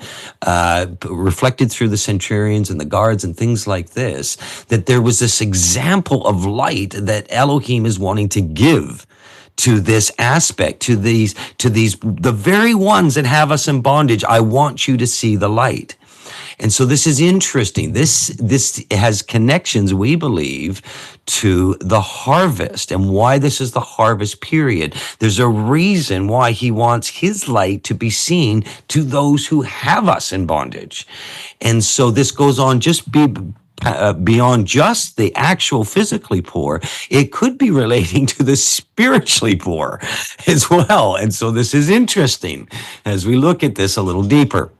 reflected through the centurions and the guards and things like this, that there was this example of light that Elohim is wanting to give to this aspect, to these, the very ones that have us in bondage. I want you to see the light. And so this is interesting. This has connections, we believe, to the harvest and why this is the harvest period. There's a reason why he wants his light to be seen to those who have us in bondage. And so this goes on beyond just the actual physically poor. It could be relating to the spiritually poor as well. And so this is interesting as we look at this a little deeper.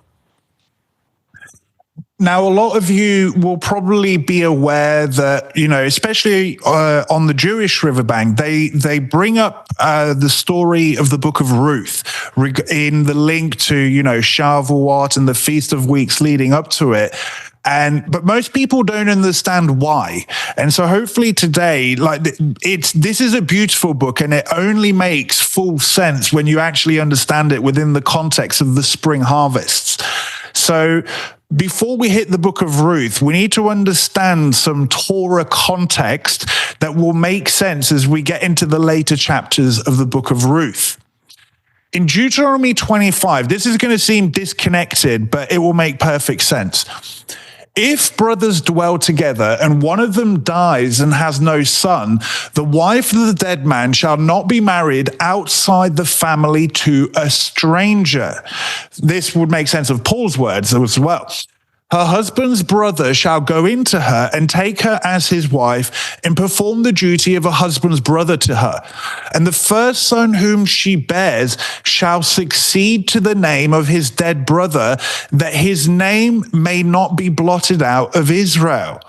Now, a lot of you will probably be aware that, especially on the Jewish riverbank, they bring up the story of the book of Ruth in the link to, Shavuot and the Feast of Weeks leading up to it. But most people don't understand why. And so hopefully today, this is a beautiful book, and it only makes full sense when you actually understand it within the context of the spring harvests. So before we hit the book of Ruth, we need to understand some Torah context that will make sense as we get into the later chapters of the book of Ruth. In Deuteronomy 25, this is going to seem disconnected, but it will make perfect sense. If brothers dwell together and one of them dies and has no son, the wife of the dead man shall not be married outside the family to a stranger. This would make sense of Paul's words as well. Her husband's brother shall go into her and take her as his wife and perform the duty of a husband's brother to her. And the first son whom she bears shall succeed to the name of his dead brother, that his name may not be blotted out of Israel.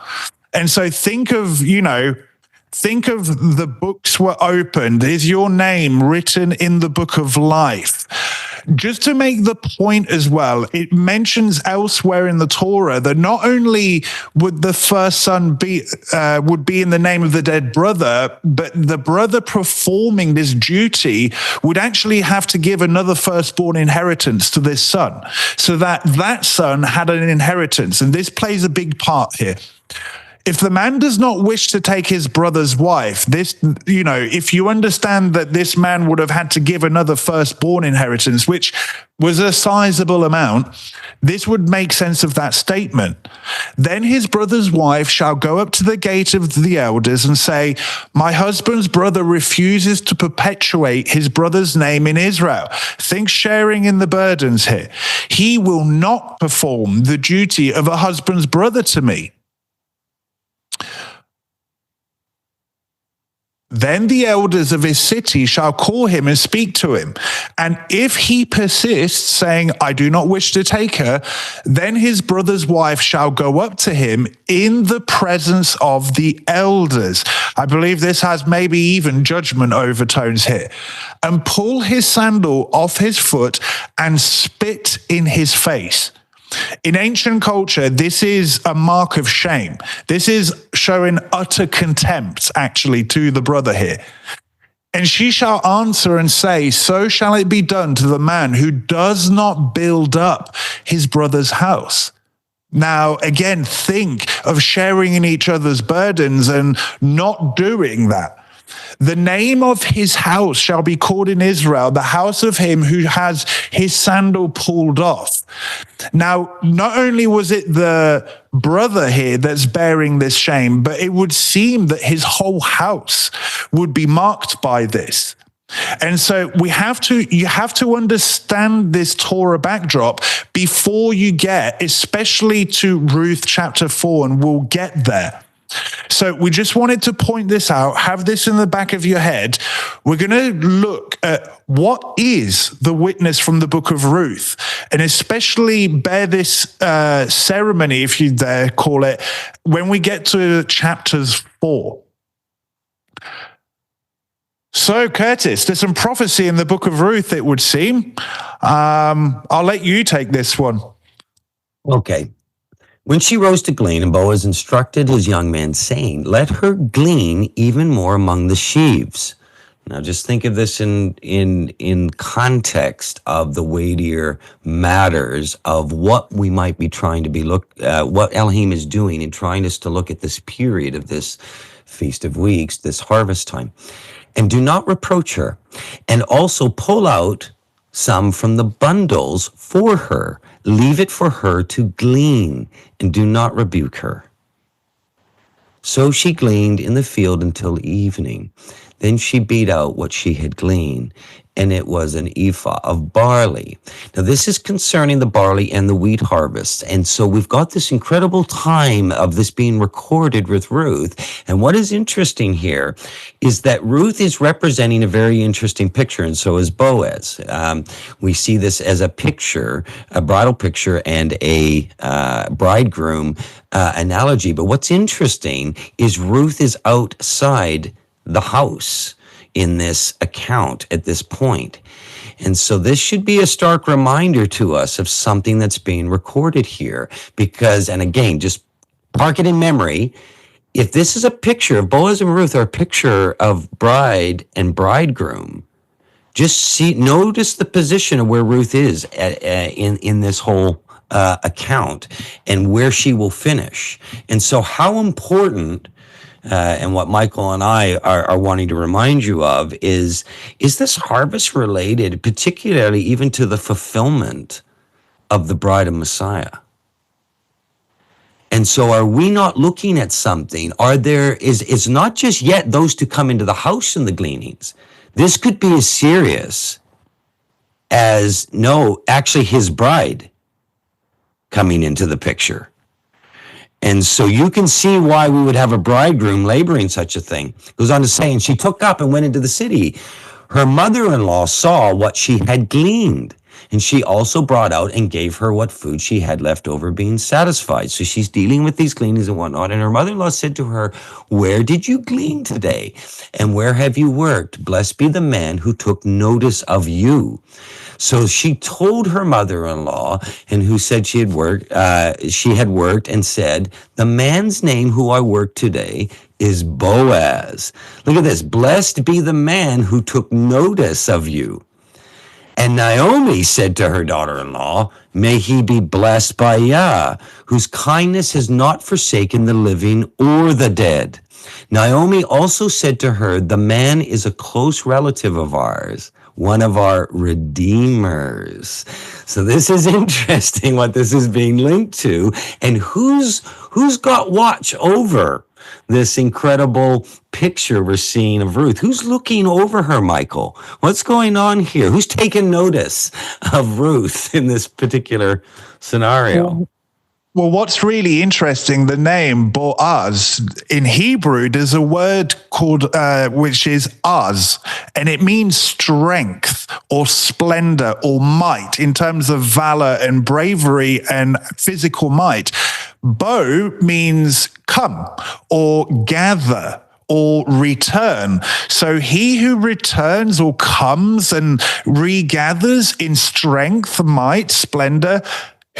And so think of the books were opened. Is your name written in the book of life? Just to make the point as well, it mentions elsewhere in the Torah that not only would the first son would be in the name of the dead brother, but the brother performing this duty would actually have to give another firstborn inheritance to this son, so that son had an inheritance. And this plays a big part here. If the man does not wish to take his brother's wife, if you understand that this man would have had to give another firstborn inheritance, which was a sizable amount, this would make sense of that statement. Then his brother's wife shall go up to the gate of the elders and say, my husband's brother refuses to perpetuate his brother's name in Israel. Think sharing in the burdens here. He will not perform the duty of a husband's brother to me. Then the elders of his city shall call him and speak to him. And if he persists, saying, I do not wish to take her, then his brother's wife shall go up to him in the presence of the elders. I believe this has maybe even judgment overtones here. And pull his sandal off his foot and spit in his face. In ancient culture, this is a mark of shame. This is showing utter contempt, actually, to the brother here. And she shall answer and say, so shall it be done to the man who does not build up his brother's house. Now, again, think of sharing in each other's burdens and not doing that. The name of his house shall be called in Israel, the house of him who has his sandal pulled off. Now, not only was it the brother here that's bearing this shame, but it would seem that his whole house would be marked by this. And so you have to understand this Torah backdrop before you get, especially to Ruth chapter 4, and we'll get there. So we just wanted to point this out, have this in the back of your head. We're going to look at what is the witness from the book of Ruth, and especially bear this ceremony, if you dare call it, when we get to chapters 4. So, Curtis, there's some prophecy in the book of Ruth, it would seem. I'll let you take this one. Okay. When she rose to glean, and Boaz instructed his young man, saying, let her glean even more among the sheaves. Now, just think of this in context of the weightier matters of what we might be trying to what Elohim is doing in trying us to look at this period of this Feast of Weeks, this harvest time. And do not reproach her, and also pull out some from the bundles for her. Leave it for her to glean, and do not rebuke her. So she gleaned in the field until evening. Then she beat out what she had gleaned, and it was an ephah of barley. Now, this is concerning the barley and the wheat harvests. And so we've got this incredible time of this being recorded with Ruth. And what is interesting here is that Ruth is representing a very interesting picture, and so is Boaz. We see this as a picture, a bridal picture, and a bridegroom analogy. But what's interesting is Ruth is outside the house in this account at this point. And so this should be a stark reminder to us of something that's being recorded here. Because, and again, just park it in memory, if this is a picture of Boaz and Ruth, or a picture of bride and bridegroom, just notice the position of where Ruth is in this whole account, and where she will finish. And so how important, and what Michael and I are wanting to remind you of is this harvest related, particularly even to the fulfillment of the bride of Messiah? And so are we not looking at something? It's not just yet those to come into the house and the gleanings. This could be as serious as, no, actually his bride coming into the picture. And so you can see why we would have a bridegroom laboring such a thing. It goes on to say, and she took up and went into the city. Her mother-in-law saw what she had gleaned, and she also brought out and gave her what food she had left over, being satisfied. So she's dealing with these gleanings and whatnot. And her mother-in-law said to her, "Where did you glean today? And where have you worked? Blessed be the man who took notice of you." So she told her mother-in-law, and who said she had worked and said, "The man's name who I worked today is Boaz." Look at this. "Blessed be the man who took notice of you." And Naomi said to her daughter-in-law, "May he be blessed by Yah, whose kindness has not forsaken the living or the dead." Naomi also said to her, "The man is a close relative of ours, one of our redeemers." So this is interesting what this is being linked to, and who's got watch over this incredible picture we're seeing of Ruth. Who's looking over her, Michael? What's going on here? Who's taking notice of Ruth in this particular scenario? Well, what's really interesting, the name Boaz in Hebrew, there's a word called, which is uz, and it means strength or splendor or might in terms of valor and bravery and physical might. Bo means come or gather or return. So he who returns or comes and regathers in strength, might, splendor,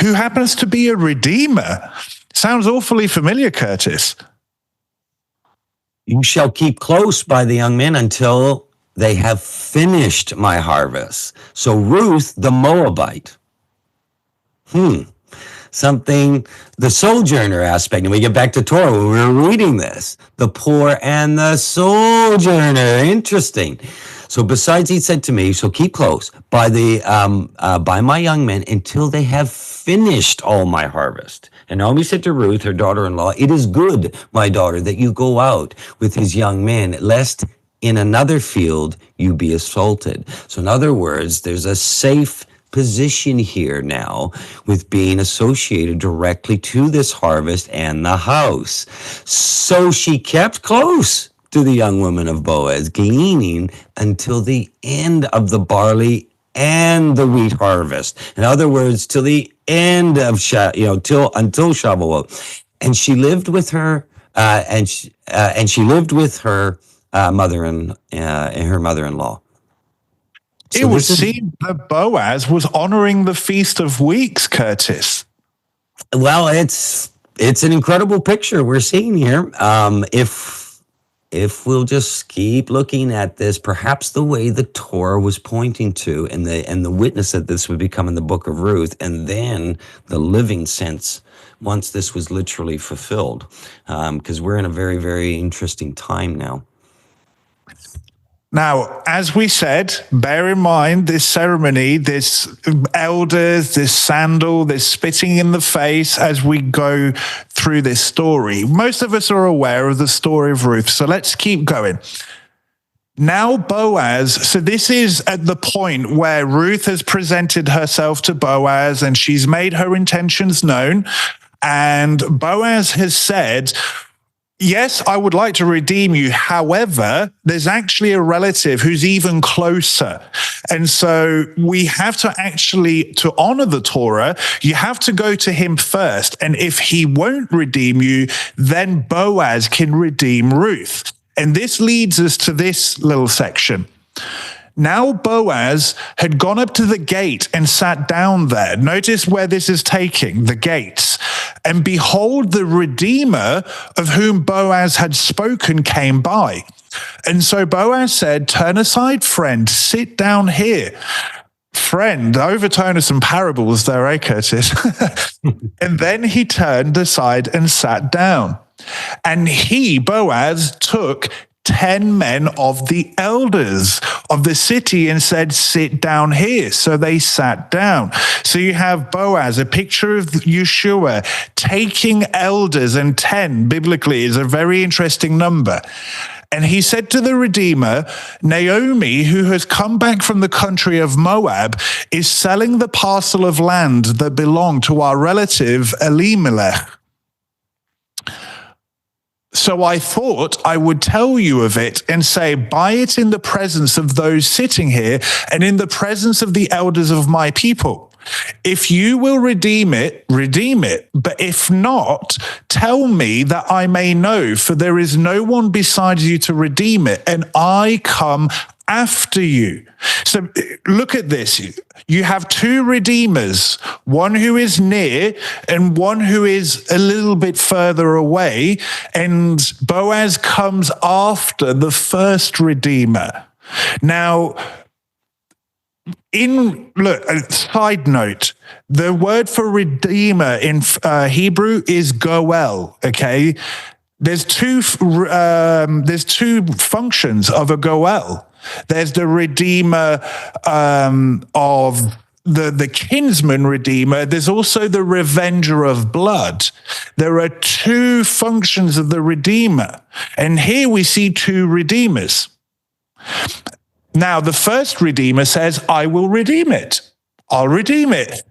who happens to be a redeemer. Sounds awfully familiar, Curtis. "You shall keep close by the young men until they have finished my harvest." So Ruth, the Moabite. Something, the sojourner aspect, and we get back to Torah when we were reading this. The poor and the sojourner. Interesting. So besides, he said to me, "So keep close by my young men until they have finished all my harvest." And Naomi said to Ruth, her daughter-in-law, "It is good, my daughter, that you go out with his young men, lest in another field you be assaulted." So in other words, there's a safe position here now with being associated directly to this harvest and the house. So she kept close to the young woman of Boaz, gleaning until the end of the barley and the wheat harvest. In other words, till the end of until Shavuot. And she lived with her, and she lived with her mother and her mother-in-law. So it would seem that Boaz was honoring the Feast of Weeks, Curtis. Well, it's an incredible picture we're seeing here. If we'll just keep looking at this, perhaps the way the Torah was pointing to, and the witness that this would become in the book of Ruth, and then the living sense once this was literally fulfilled, because we're in a very, very interesting time now. Now, as we said, bear in mind this ceremony, this elders, this sandal, this spitting in the face as we go through this story. Most of us are aware of the story of Ruth, so let's keep going. Now Boaz, so this is at the point where Ruth has presented herself to Boaz and she's made her intentions known. And Boaz has said, yes, I would like to redeem you. However, there's actually a relative who's even closer. And so we have to to honor the Torah, you have to go to him first. And if he won't redeem you, then Boaz can redeem Ruth. And this leads us to this little section. Now Boaz had gone up to the gate and sat down there. Notice where this is taking, the gates. And behold, the Redeemer of whom Boaz had spoken came by. And so Boaz said, turn aside, friend, sit down here. Friend, overtone of some parables there, eh, Curtis? And then he turned aside and sat down. And he, Boaz, took 10 men of the elders of the city and said, sit down here. So they sat down. So you have Boaz, a picture of Yeshua, taking elders, and 10 biblically is a very interesting number. And he said to the Redeemer, Naomi, who has come back from the country of Moab, is selling the parcel of land that belonged to our relative Elimelech. So I thought I would tell you of it and say, buy it in the presence of those sitting here and in the presence of the elders of my people. If you will redeem it, redeem it. But if not, tell me that I may know, for there is no one besides you to redeem it, and I come after you. So look at this. You have two redeemers, one who is near and one who is a little bit further away. And Boaz comes after the first redeemer. Now, side note, the word for redeemer in Hebrew is goel, okay? There's two functions of a goel. There's the redeemer of the kinsman redeemer. There's also the revenger of blood. There are two functions of the redeemer. And here we see two redeemers. Now, the first redeemer says, I will redeem it. I'll redeem it.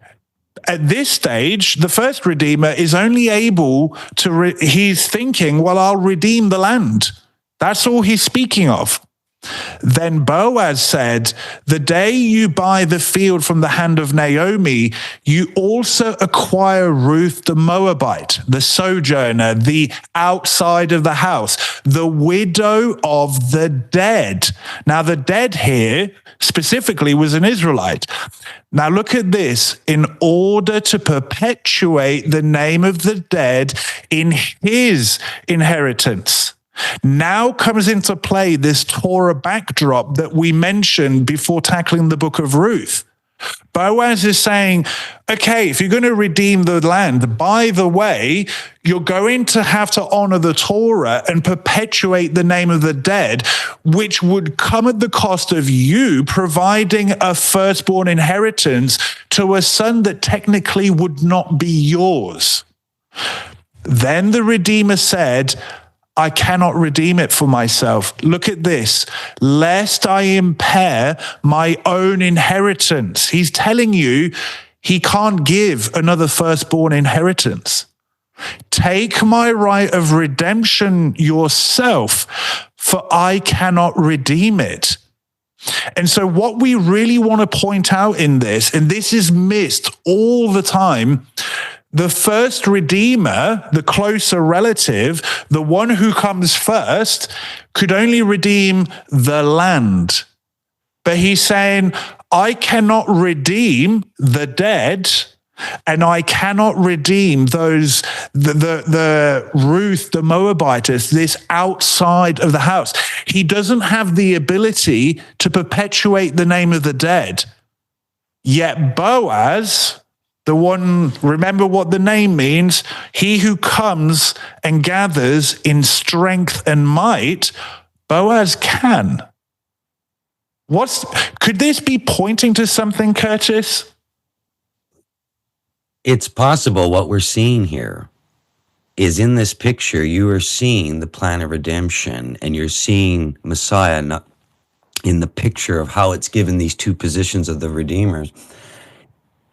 At this stage, the first redeemer is only able to, he's thinking, well, I'll redeem the land. That's all he's speaking of. Then Boaz said, the day you buy the field from the hand of Naomi, you also acquire Ruth the Moabite, the sojourner, the outside of the house, the widow of the dead. Now, the dead here specifically was an Israelite. Now, look at this. In order to perpetuate the name of the dead in his inheritance. Now comes into play this Torah backdrop that we mentioned before tackling the book of Ruth. Boaz is saying, okay, if you're going to redeem the land, by the way, you're going to have to honor the Torah and perpetuate the name of the dead, which would come at the cost of you providing a firstborn inheritance to a son that technically would not be yours. Then the Redeemer said, I cannot redeem it for myself. Look at this. Lest I impair my own inheritance. He's telling you he can't give another firstborn inheritance. Take my right of redemption yourself, for I cannot redeem it. And so what we really want to point out in this, and this is missed all the time, the first redeemer, the closer relative, the one who comes first, could only redeem the land. But he's saying, I cannot redeem the dead, and I cannot redeem those, the Ruth, the Moabitess, this outside of the house. He doesn't have the ability to perpetuate the name of the dead. Yet Boaz, the one, remember what the name means, he who comes and gathers in strength and might, Boaz can. Could this be pointing to something, Curtis? It's possible. What we're seeing here is, in this picture, you are seeing the plan of redemption, and you're seeing Messiah in the picture of how it's given these two positions of the Redeemers,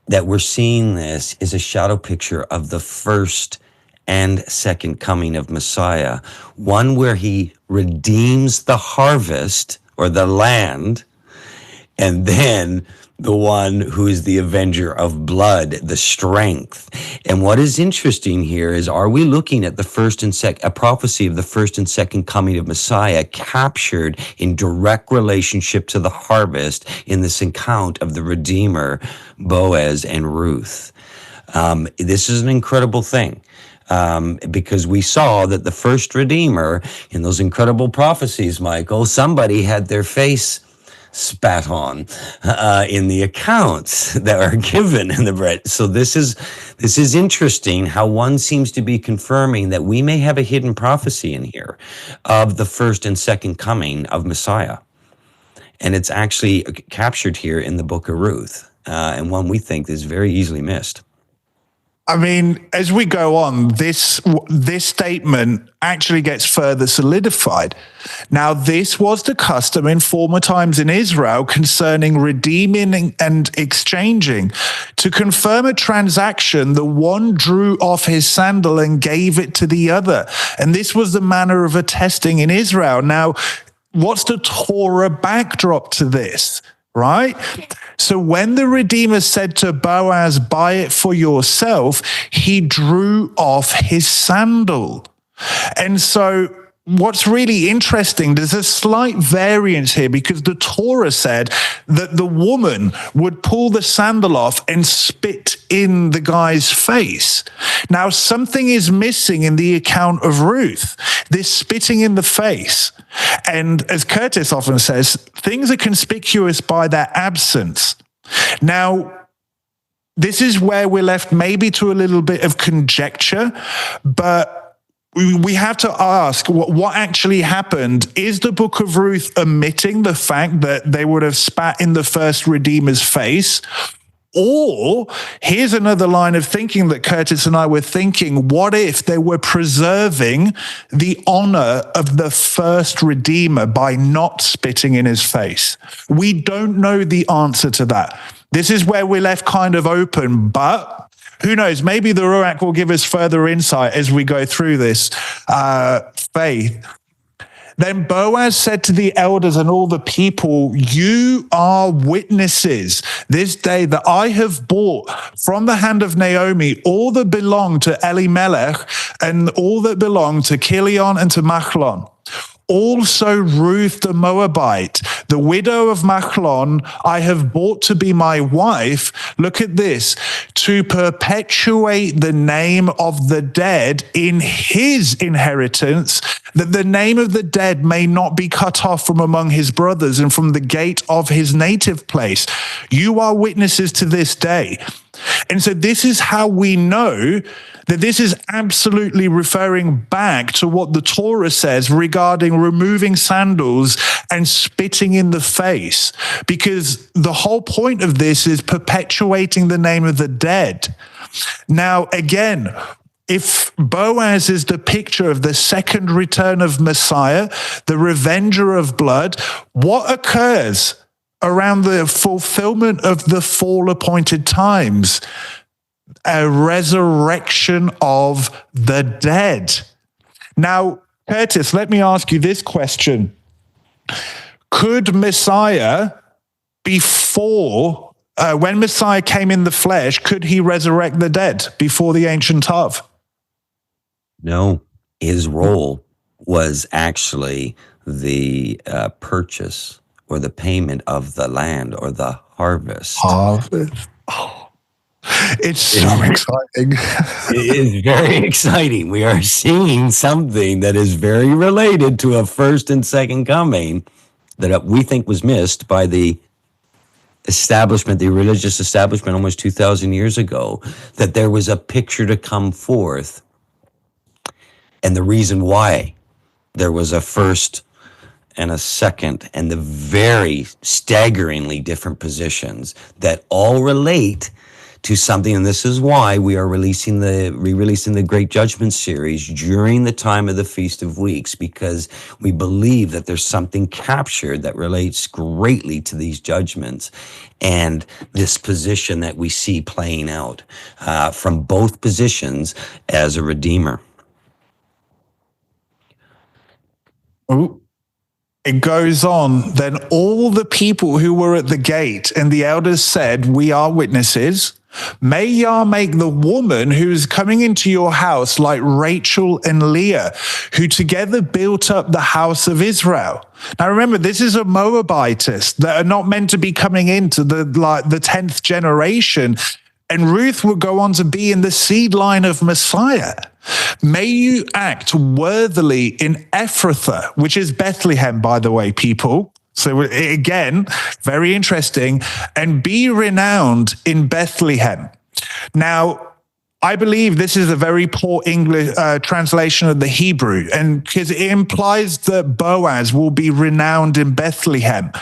that we're seeing this is a shadow picture of the first and second coming of Messiah, one where he redeems the harvest or the land, and then the one who is the avenger of blood, the strength. And what is interesting here is, are we looking at the first and second, a prophecy of the first and second coming of Messiah captured in direct relationship to the harvest in this account of the Redeemer, Boaz and Ruth? This is an incredible thing. Because we saw that the first Redeemer in those incredible prophecies, Michael, somebody had their face spat on in the accounts that are given in the bread. So this is interesting how one seems to be confirming that we may have a hidden prophecy in here of the first and second coming of Messiah. And it's actually captured here in the book of Ruth, and one we think is very easily missed. I mean, as we go on, this statement actually gets further solidified. Now, this was the custom in former times in Israel concerning redeeming and exchanging. To confirm a transaction, the one drew off his sandal and gave it to the other. And this was the manner of attesting in Israel. Now, what's the Torah backdrop to this? Right? So when the Redeemer said to Boaz, buy it for yourself, he drew off his sandal. And so what's really interesting, there's a slight variance here because the Torah said that the woman would pull the sandal off and spit in the guy's face. Now, something is missing in the account of Ruth, this spitting in the face. And as Curtis often says, things are conspicuous by their absence. Now, this is where we're left maybe to a little bit of conjecture, but we have to ask what actually happened. Is the book of Ruth omitting the fact that they would have spat in the first Redeemer's face? Or here's another line of thinking that Curtis and I were thinking, what if they were preserving the honor of the first Redeemer by not spitting in his face? We don't know the answer to that. This is where we're left kind of open, but who knows? Maybe the Ruach will give us further insight as we go through this faith. Then Boaz said to the elders and all the people, you are witnesses this day that I have bought from the hand of Naomi all that belonged to Elimelech and all that belonged to Chilion and to Machlon. Also Ruth the Moabite, the widow of Machlon, I have bought to be my wife. Look at this, to perpetuate the name of the dead in his inheritance, that the name of the dead may not be cut off from among his brothers and from the gate of his native place. You are witnesses to this day. And so this is how we know that this is absolutely referring back to what the Torah says regarding removing sandals and spitting in the face, because the whole point of this is perpetuating the name of the dead. Now, again, if Boaz is the picture of the second return of Messiah, the revenger of blood, what occurs around the fulfillment of the fall appointed times? A resurrection of the dead. Now, Curtis, let me ask you this question. Could Messiah, before, when Messiah came in the flesh, could he resurrect the dead before the Ancient of? No, his role was actually the purchase or the payment of the land or the harvest. Harvest. Oh. It's so exciting. It is very exciting. We are seeing something that is very related to a first and second coming that we think was missed by the establishment, the religious establishment almost 2,000 years ago, that there was a picture to come forth. And the reason why there was a first and a second and the very staggeringly different positions that all relate to something. And this is why we are re-releasing the Great Judgment series during the time of the Feast of Weeks, because we believe that there's something captured that relates greatly to these judgments and this position that we see playing out from both positions as a redeemer. Ooh. It goes on, then all the people who were at the gate and the elders said, we are witnesses. May Yah make the woman who is coming into your house like Rachel and Leah, who together built up the house of Israel. Now remember, this is a Moabitess that are not meant to be coming into the 10th generation. And Ruth would go on to be in the seed line of Messiah. May you act worthily in Ephrathah, which is Bethlehem, by the way, people. So again, very interesting. And be renowned in Bethlehem. Now, I believe this is a very poor English translation of the Hebrew, and because it implies that Boaz will be renowned in Bethlehem.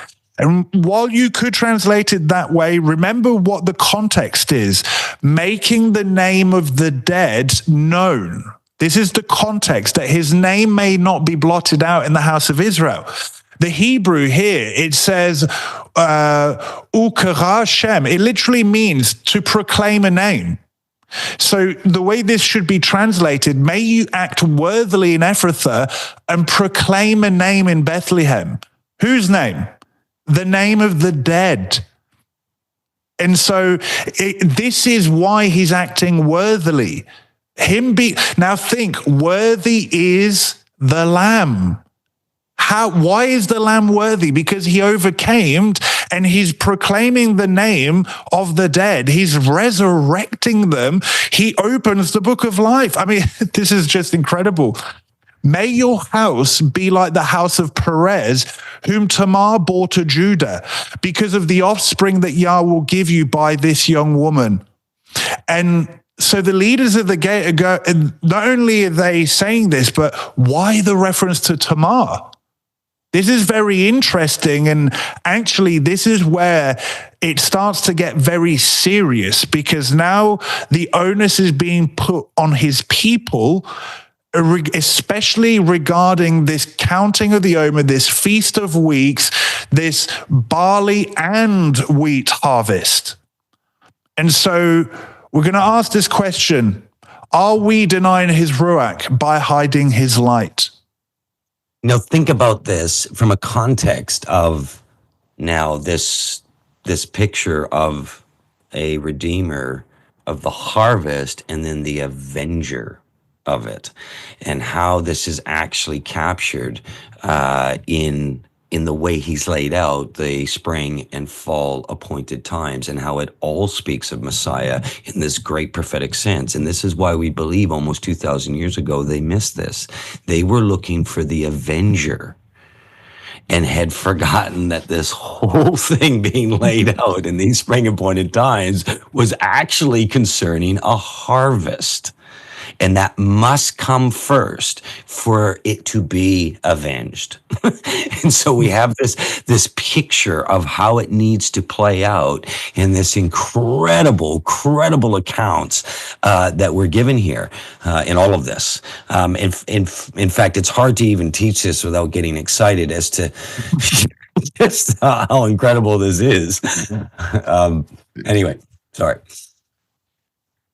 And while you could translate it that way, remember what the context is. Making the name of the dead known. This is the context, that his name may not be blotted out in the house of Israel. The Hebrew here, it says, Ukara Shem. It literally means to proclaim a name. So the way this should be translated, may you act worthily in Ephrathah and proclaim a name in Bethlehem. Whose name? The name of the dead. And so this is why he's acting worthily. Now think, worthy is the Lamb. Why is the Lamb worthy? Because he overcame and he's proclaiming the name of the dead. He's resurrecting them. He opens the book of life. I mean, this is just incredible. May your house be like the house of Perez, whom Tamar bore to Judah, because of the offspring that Yah will give you by this young woman. And so the leaders of the gate go, and not only are they saying this, but why the reference to Tamar? This is very interesting. And actually, this is where it starts to get very serious, because now the onus is being put on his people, especially regarding this counting of the Omer, this Feast of Weeks, this barley and wheat harvest. And so we're going to ask this question: are we denying his Ruach by hiding his light? Now think about this from a context of now this picture of a redeemer of the harvest and then the avenger of it, and how this is actually captured in the way he's laid out the spring and fall appointed times, and how it all speaks of Messiah in this great prophetic sense. And this is why we believe almost 2,000 years ago they missed this. They were looking for the avenger and had forgotten that this whole thing being laid out in these spring appointed times was actually concerning a harvest. And that must come first for it to be avenged. And so we have this picture of how it needs to play out in this incredible accounts that we're given here in all of this. In fact, it's hard to even teach this without getting excited as to just how incredible this is. Anyway, sorry.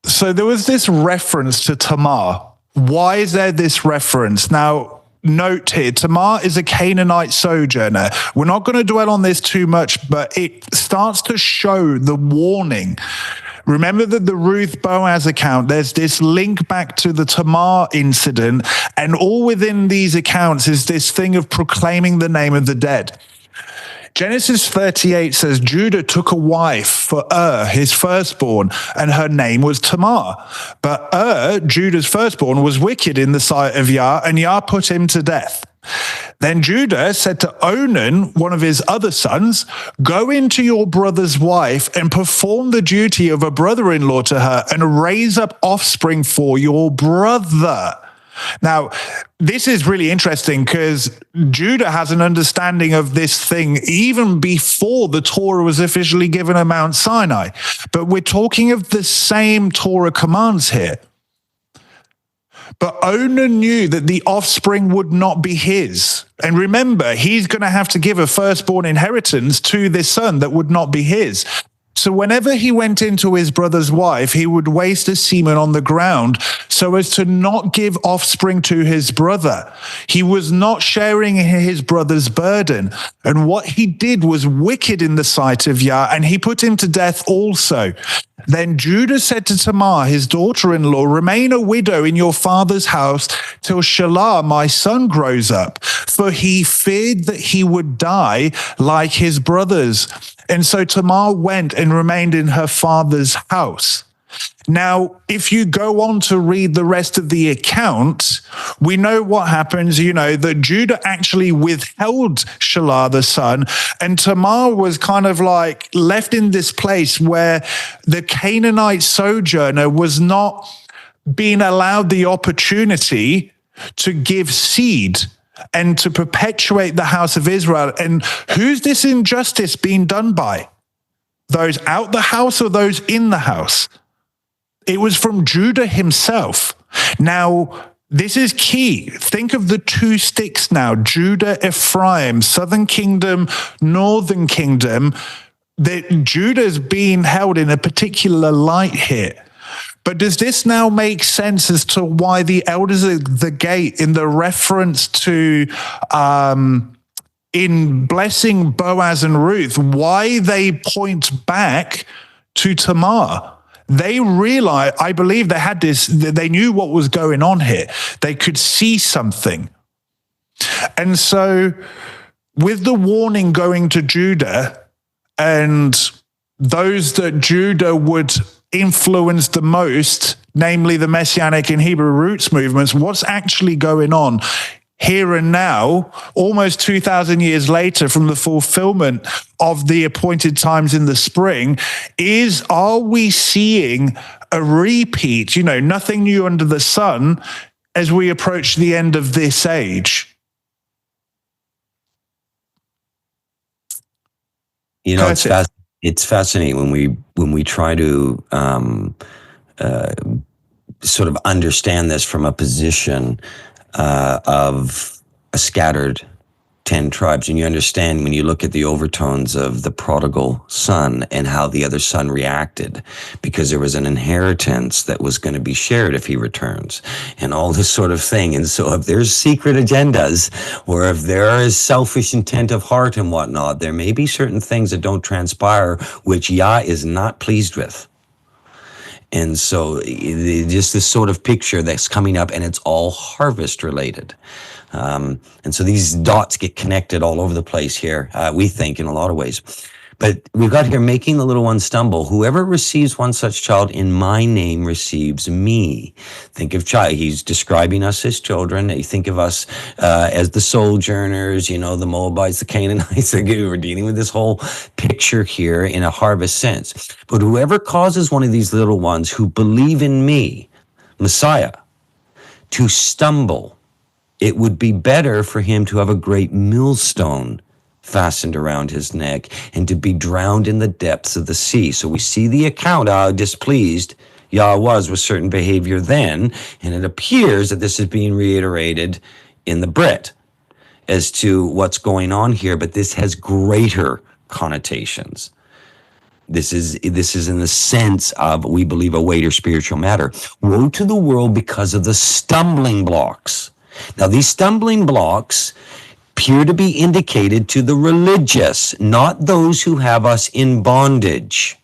So there was this reference to Tamar. Why is there this reference? Now, note here, Tamar is a Canaanite sojourner. We're not going to dwell on this too much, but it starts to show the warning. Remember that the Ruth Boaz account, there's this link back to the Tamar incident, and all within these accounts is this thing of proclaiming the name of the dead. Genesis 38 says Judah took a wife for his firstborn, and her name was Tamar. But Judah's firstborn, was wicked in the sight of Yah, and Yah put him to death. Then Judah said to Onan, one of his other sons, go into your brother's wife and perform the duty of a brother-in-law to her and raise up offspring for your brother. Now, this is really interesting because Judah has an understanding of this thing even before the Torah was officially given at Mount Sinai. But we're talking of the same Torah commands here. But Onan knew that the offspring would not be his. And remember, he's going to have to give a firstborn inheritance to this son that would not be his. So whenever he went into his brother's wife, he would waste his semen on the ground so as to not give offspring to his brother. He was not sharing his brother's burden. And what he did was wicked in the sight of Yah, and he put him to death also. Then Judah said to Tamar, his daughter-in-law, remain a widow in your father's house till Shelah, my son, grows up. For he feared that he would die like his brothers. And so Tamar went and remained in her father's house. Now, if you go on to read the rest of the account, we know what happens, that Judah actually withheld Shelah, the son, and Tamar was kind of like left in this place where the Canaanite sojourner was not being allowed the opportunity to give seed and to perpetuate the house of Israel. And who's this injustice being done by? Those out the house or those in the house? It was from Judah himself. Now, this is key. Think of the two sticks now, Judah, Ephraim, southern kingdom, northern kingdom, that Judah's being held in a particular light here. But does this now make sense as to why the elders of the gate, in the reference to in blessing Boaz and Ruth, why they point back to Tamar? They realized, I believe they had this, they knew what was going on here. They could see something. And so with the warning going to Judah and those that Judah would influence the most, namely the Messianic and Hebrew roots movements, what's actually going on here and now, almost 2,000 years later from the fulfillment of the appointed times in the spring, are we seeing a repeat, nothing new under the sun as we approach the end of this age? It's fascinating when we try to sort of understand this from a position of a scattered 10 tribes. And you understand when you look at the overtones of the prodigal son and how the other son reacted, because there was an inheritance that was going to be shared if he returns and all this sort of thing. And so if there's secret agendas or if there is selfish intent of heart and whatnot, there may be certain things that don't transpire, which Yah is not pleased with. And so just this sort of picture that's coming up, and it's all harvest related. And so these dots get connected all over the place here, we think, in a lot of ways. But we've got here, making the little one stumble. Whoever receives one such child in my name receives me. Think of child. He's describing us as children. You think of us as the sojourners, the Moabites, the Canaanites. We're dealing with this whole picture here in a harvest sense. But whoever causes one of these little ones who believe in me, Messiah, to stumble, it would be better for him to have a great millstone fastened around his neck and to be drowned in the depths of the sea. So we see the account how displeased Yah was with certain behavior then, and it appears that this is being reiterated in the Brit as to what's going on here, but this has greater connotations. This is in the sense of, we believe, a weightier spiritual matter. Woe to the world because of the stumbling blocks. Now, these stumbling blocks appear to be indicated to the religious, not those who have us in bondage.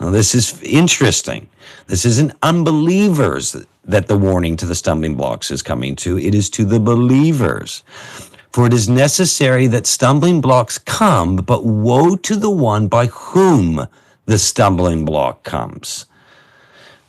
Now, this is interesting. This isn't unbelievers that the warning to the stumbling blocks is coming to. It is to the believers. For it is necessary that stumbling blocks come, but woe to the one by whom the stumbling block comes.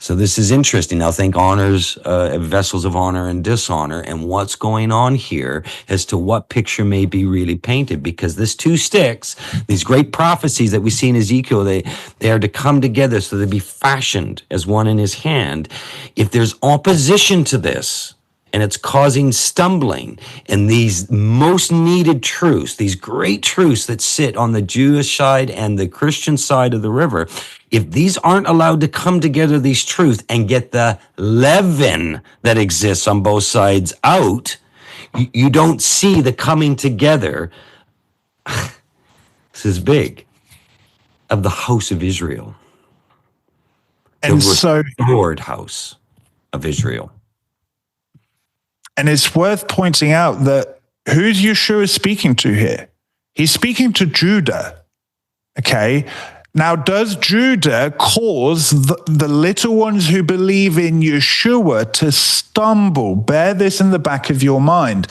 So this is interesting. Now think honors, vessels of honor and dishonor, and what's going on here as to what picture may be really painted, because this two sticks, these great prophecies that we see in Ezekiel, they are to come together so they be fashioned as one in his hand. If there's opposition to this, and it's causing stumbling, and these most needed truths, these great truths that sit on the Jewish side and the Christian side of the river, if these aren't allowed to come together, these truths, and get the leaven that exists on both sides out, you don't see the coming together. This is big, of the house of Israel. And the so, restored house of Israel. and it's worth pointing out that who's Yeshua speaking to here? He's speaking to Judah. Okay. Now, does Judah cause the little ones who believe in Yeshua to stumble? Bear this in the back of your mind.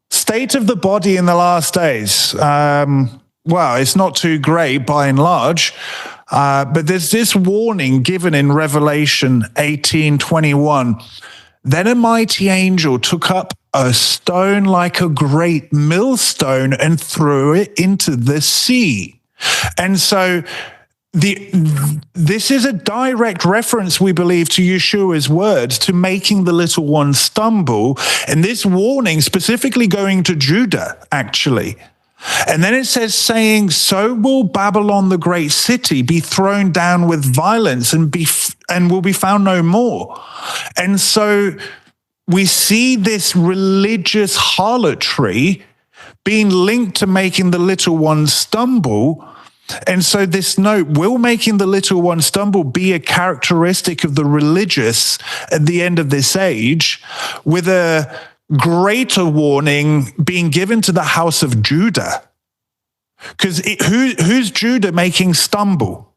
State of the body in the last days. Well, it's not too great by and large, but there's this warning given in Revelation 18:21. Then a mighty angel took up a stone like a great millstone and threw it into the sea. And so this is a direct reference, we believe, to Yeshua's words, to making the little ones stumble. And this warning specifically going to Judah, actually. And then it says, saying, so will Babylon, the great city, be thrown down with violence and will be found no more. And so we see this religious harlotry being linked to making the little ones stumble. And so this note, will making the little one stumble be a characteristic of the religious at the end of this age, with a greater warning being given to the house of Judah? Because who's Judah making stumble?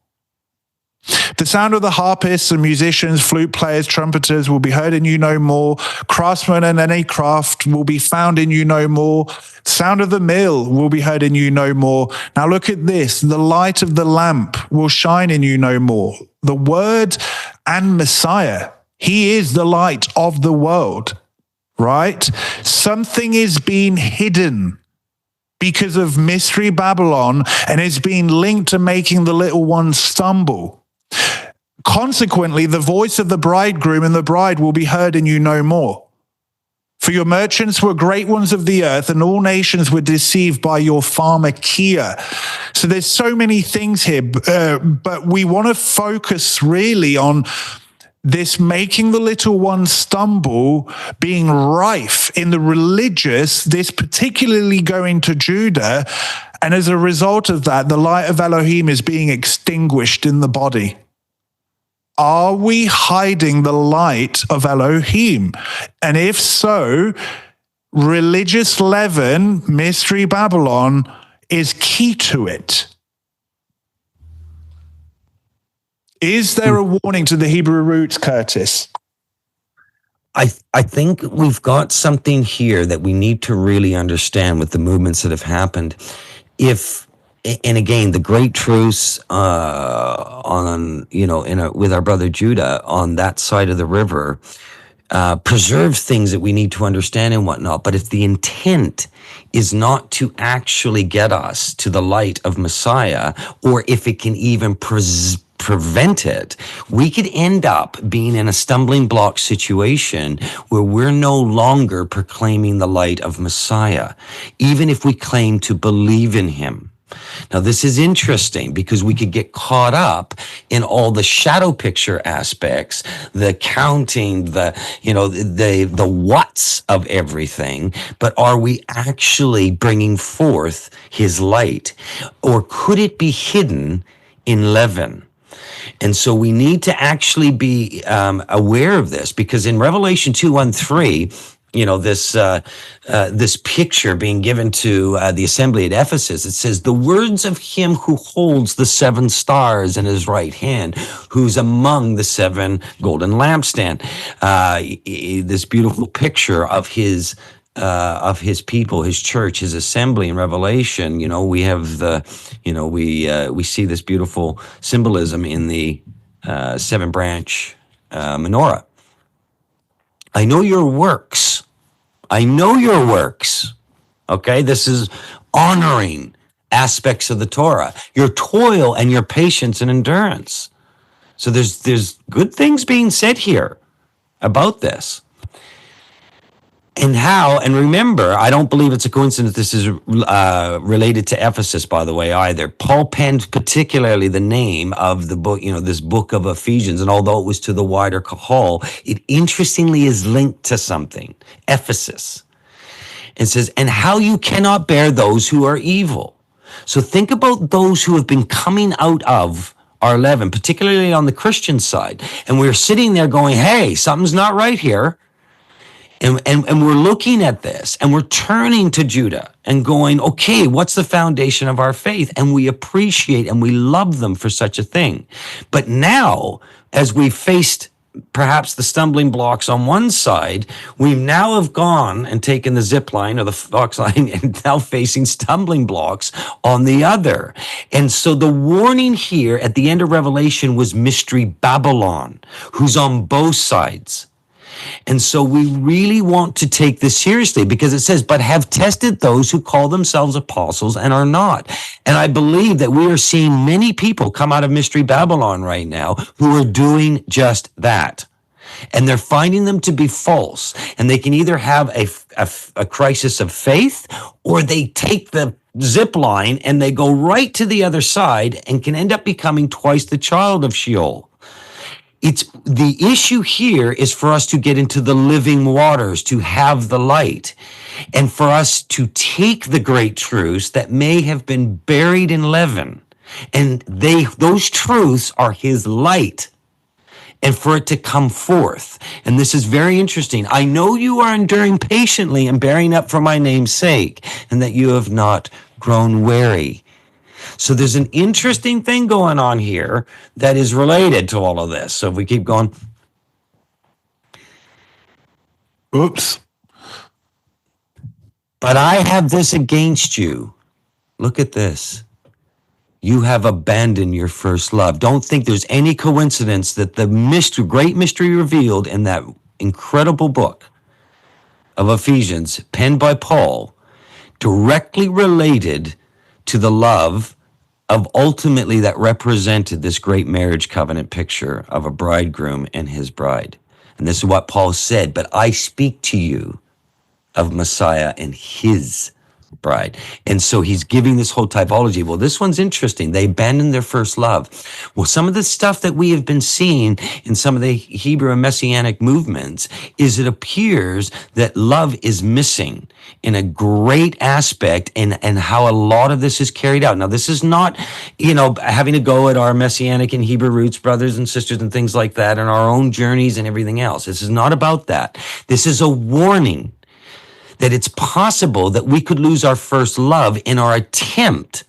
The sound of the harpists and musicians, flute players, trumpeters will be heard in you no more. Craftsmen and any craft will be found in you no more. The sound of the mill will be heard in you no more. Now look at this. The light of the lamp will shine in you no more. The word and Messiah, he is the light of the world, right? Something is being hidden because of Mystery Babylon and is being linked to making the little ones stumble. Consequently, the voice of the bridegroom and the bride will be heard in you no more. For your merchants were great ones of the earth, and all nations were deceived by your pharmakia. So there's so many things here, but we want to focus really on this making the little ones stumble being rife in the religious, this particularly going to Judah. And as a result of that, the light of Elohim is being extinguished in the body. Are we hiding the light of Elohim? And if so, religious leaven, Mystery Babylon, is key to it. Is there a warning to the Hebrew roots, Curtis? I think we've got something here that we need to really understand with the movements that have happened. And again, the great truths with our brother Judah on that side of the river preserve things that we need to understand and whatnot. But if the intent is not to actually get us to the light of Messiah, or if it can even prevent it, we could end up being in a stumbling block situation where we're no longer proclaiming the light of Messiah, even if we claim to believe in him. Now, this is interesting because we could get caught up in all the shadow picture aspects, the counting, the what's of everything, but are we actually bringing forth his light? Or could it be hidden in leaven? And so we need to actually be aware of this, because in Revelation 2:1-3, this picture being given to the assembly at Ephesus, it says, the words of him who holds the 7 stars in his right hand, who's among the 7 golden lampstand. This beautiful picture of his people, his church, his assembly in Revelation. We have we see this beautiful symbolism in the 7-branch menorah. I know your works. I know your works. Okay, this is honoring aspects of the Torah, your toil and your patience and endurance. So there's good things being said here about this. And remember, I don't believe it's a coincidence this is related to Ephesus, by the way, either. Paul penned particularly the name of the book, this book of Ephesians, and although it was to the wider Kahal, it interestingly is linked to something, Ephesus. It says, and how you cannot bear those who are evil. So think about those who have been coming out of our leaven, particularly on the Christian side. And we're sitting there going, hey, something's not right here. And we're looking at this and we're turning to Judah and going, okay, what's the foundation of our faith? And we appreciate and we love them for such a thing. But now, as we faced perhaps the stumbling blocks on one side, we now have gone and taken the zip line or the fox line and now facing stumbling blocks on the other. And so the warning here at the end of Revelation was Mystery Babylon, who's on both sides. And so we really want to take this seriously because it says, but have tested those who call themselves apostles and are not. And I believe that we are seeing many people come out of Mystery Babylon right now who are doing just that. And they're finding them to be false. And they can either have a crisis of faith, or they take the zip line and they go right to the other side and can end up becoming twice the child of Sheol. It's the issue here is for us to get into the living waters, to have the light, and for us to take the great truths that may have been buried in leaven, and those truths are his light, and for it to come forth. And this is very interesting. I know you are enduring patiently and bearing up for my name's sake, and that you have not grown weary. So there's an interesting thing going on here that is related to all of this. So if we keep going. Oops. But I have this against you. Look at this. You have abandoned your first love. Don't think there's any coincidence that the great mystery revealed in that incredible book of Ephesians, penned by Paul, directly related to the love of ultimately that represented this great marriage covenant picture of a bridegroom and his bride. And this is what Paul said, but I speak to you of Messiah and his bride. And so he's giving this whole typology. Well, this one's interesting. They abandoned their first love. Well, some of the stuff that we have been seeing in some of the Hebrew and Messianic movements is it appears that love is missing in a great aspect and how a lot of this is carried out. Now, this is not, having to go at our Messianic and Hebrew roots, brothers and sisters and things like that, and our own journeys and everything else. This is not about that. This is a warning that it's possible that we could lose our first love in our attempt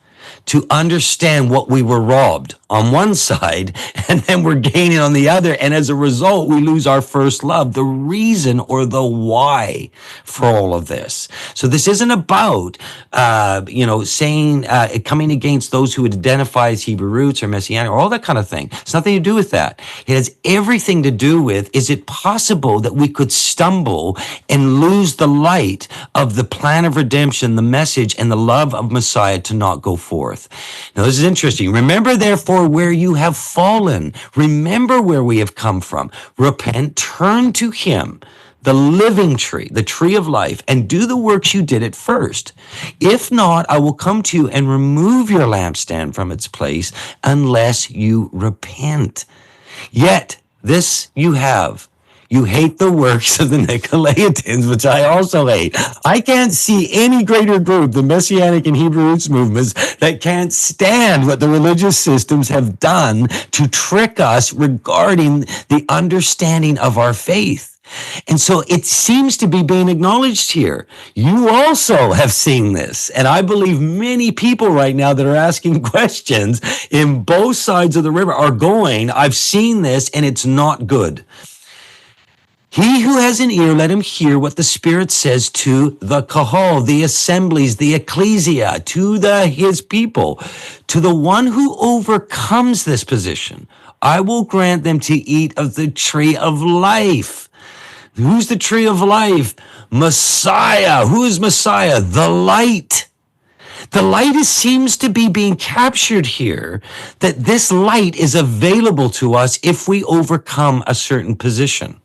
to understand what we were robbed on one side, and then we're gaining on the other. And as a result, we lose our first love, the reason or the why for all of this. So this isn't about, saying, coming against those who would identify as Hebrew roots or Messianic or all that kind of thing. It's nothing to do with that. It has everything to do with, is it possible that we could stumble and lose the light of the plan of redemption, the message, and the love of Messiah to not go forth? Now, this is interesting. Remember, therefore, where you have fallen. Remember where we have come from. Repent, turn to him, the living tree, the tree of life, and do the works you did at first. If not, I will come to you and remove your lampstand from its place unless you repent. Yet this you have. You hate the works of the Nicolaitans, which I also hate. I can't see any greater group, the Messianic and Hebrew roots movements, that can't stand what the religious systems have done to trick us regarding the understanding of our faith. And so it seems to be being acknowledged here. You also have seen this. And I believe many people right now that are asking questions in both sides of the river are going, I've seen this and it's not good. He who has an ear, let him hear what the Spirit says to the kahal, the assemblies, the ecclesia, to his people, to the one who overcomes this position. I will grant them to eat of the tree of life. Who's the tree of life? Messiah. Who is Messiah? The light. The light seems to be being captured here, that this light is available to us if we overcome a certain position.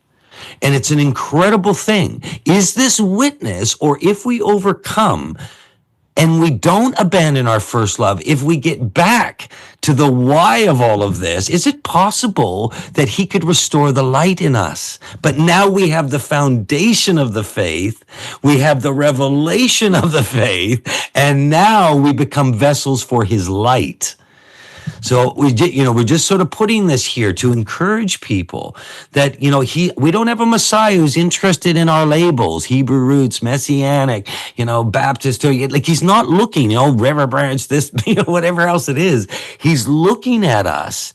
And it's an incredible thing. Is this witness, or if we overcome and we don't abandon our first love, if we get back to the why of all of this, is it possible that he could restore the light in us? But now we have the foundation of the faith, we have the revelation of the faith, and now we become vessels for his light. So we're just sort of putting this here to encourage people that, we don't have a Messiah who's interested in our labels, Hebrew roots, Messianic, Baptist, like he's not looking, River Branch, this, whatever else it is. He's looking at us.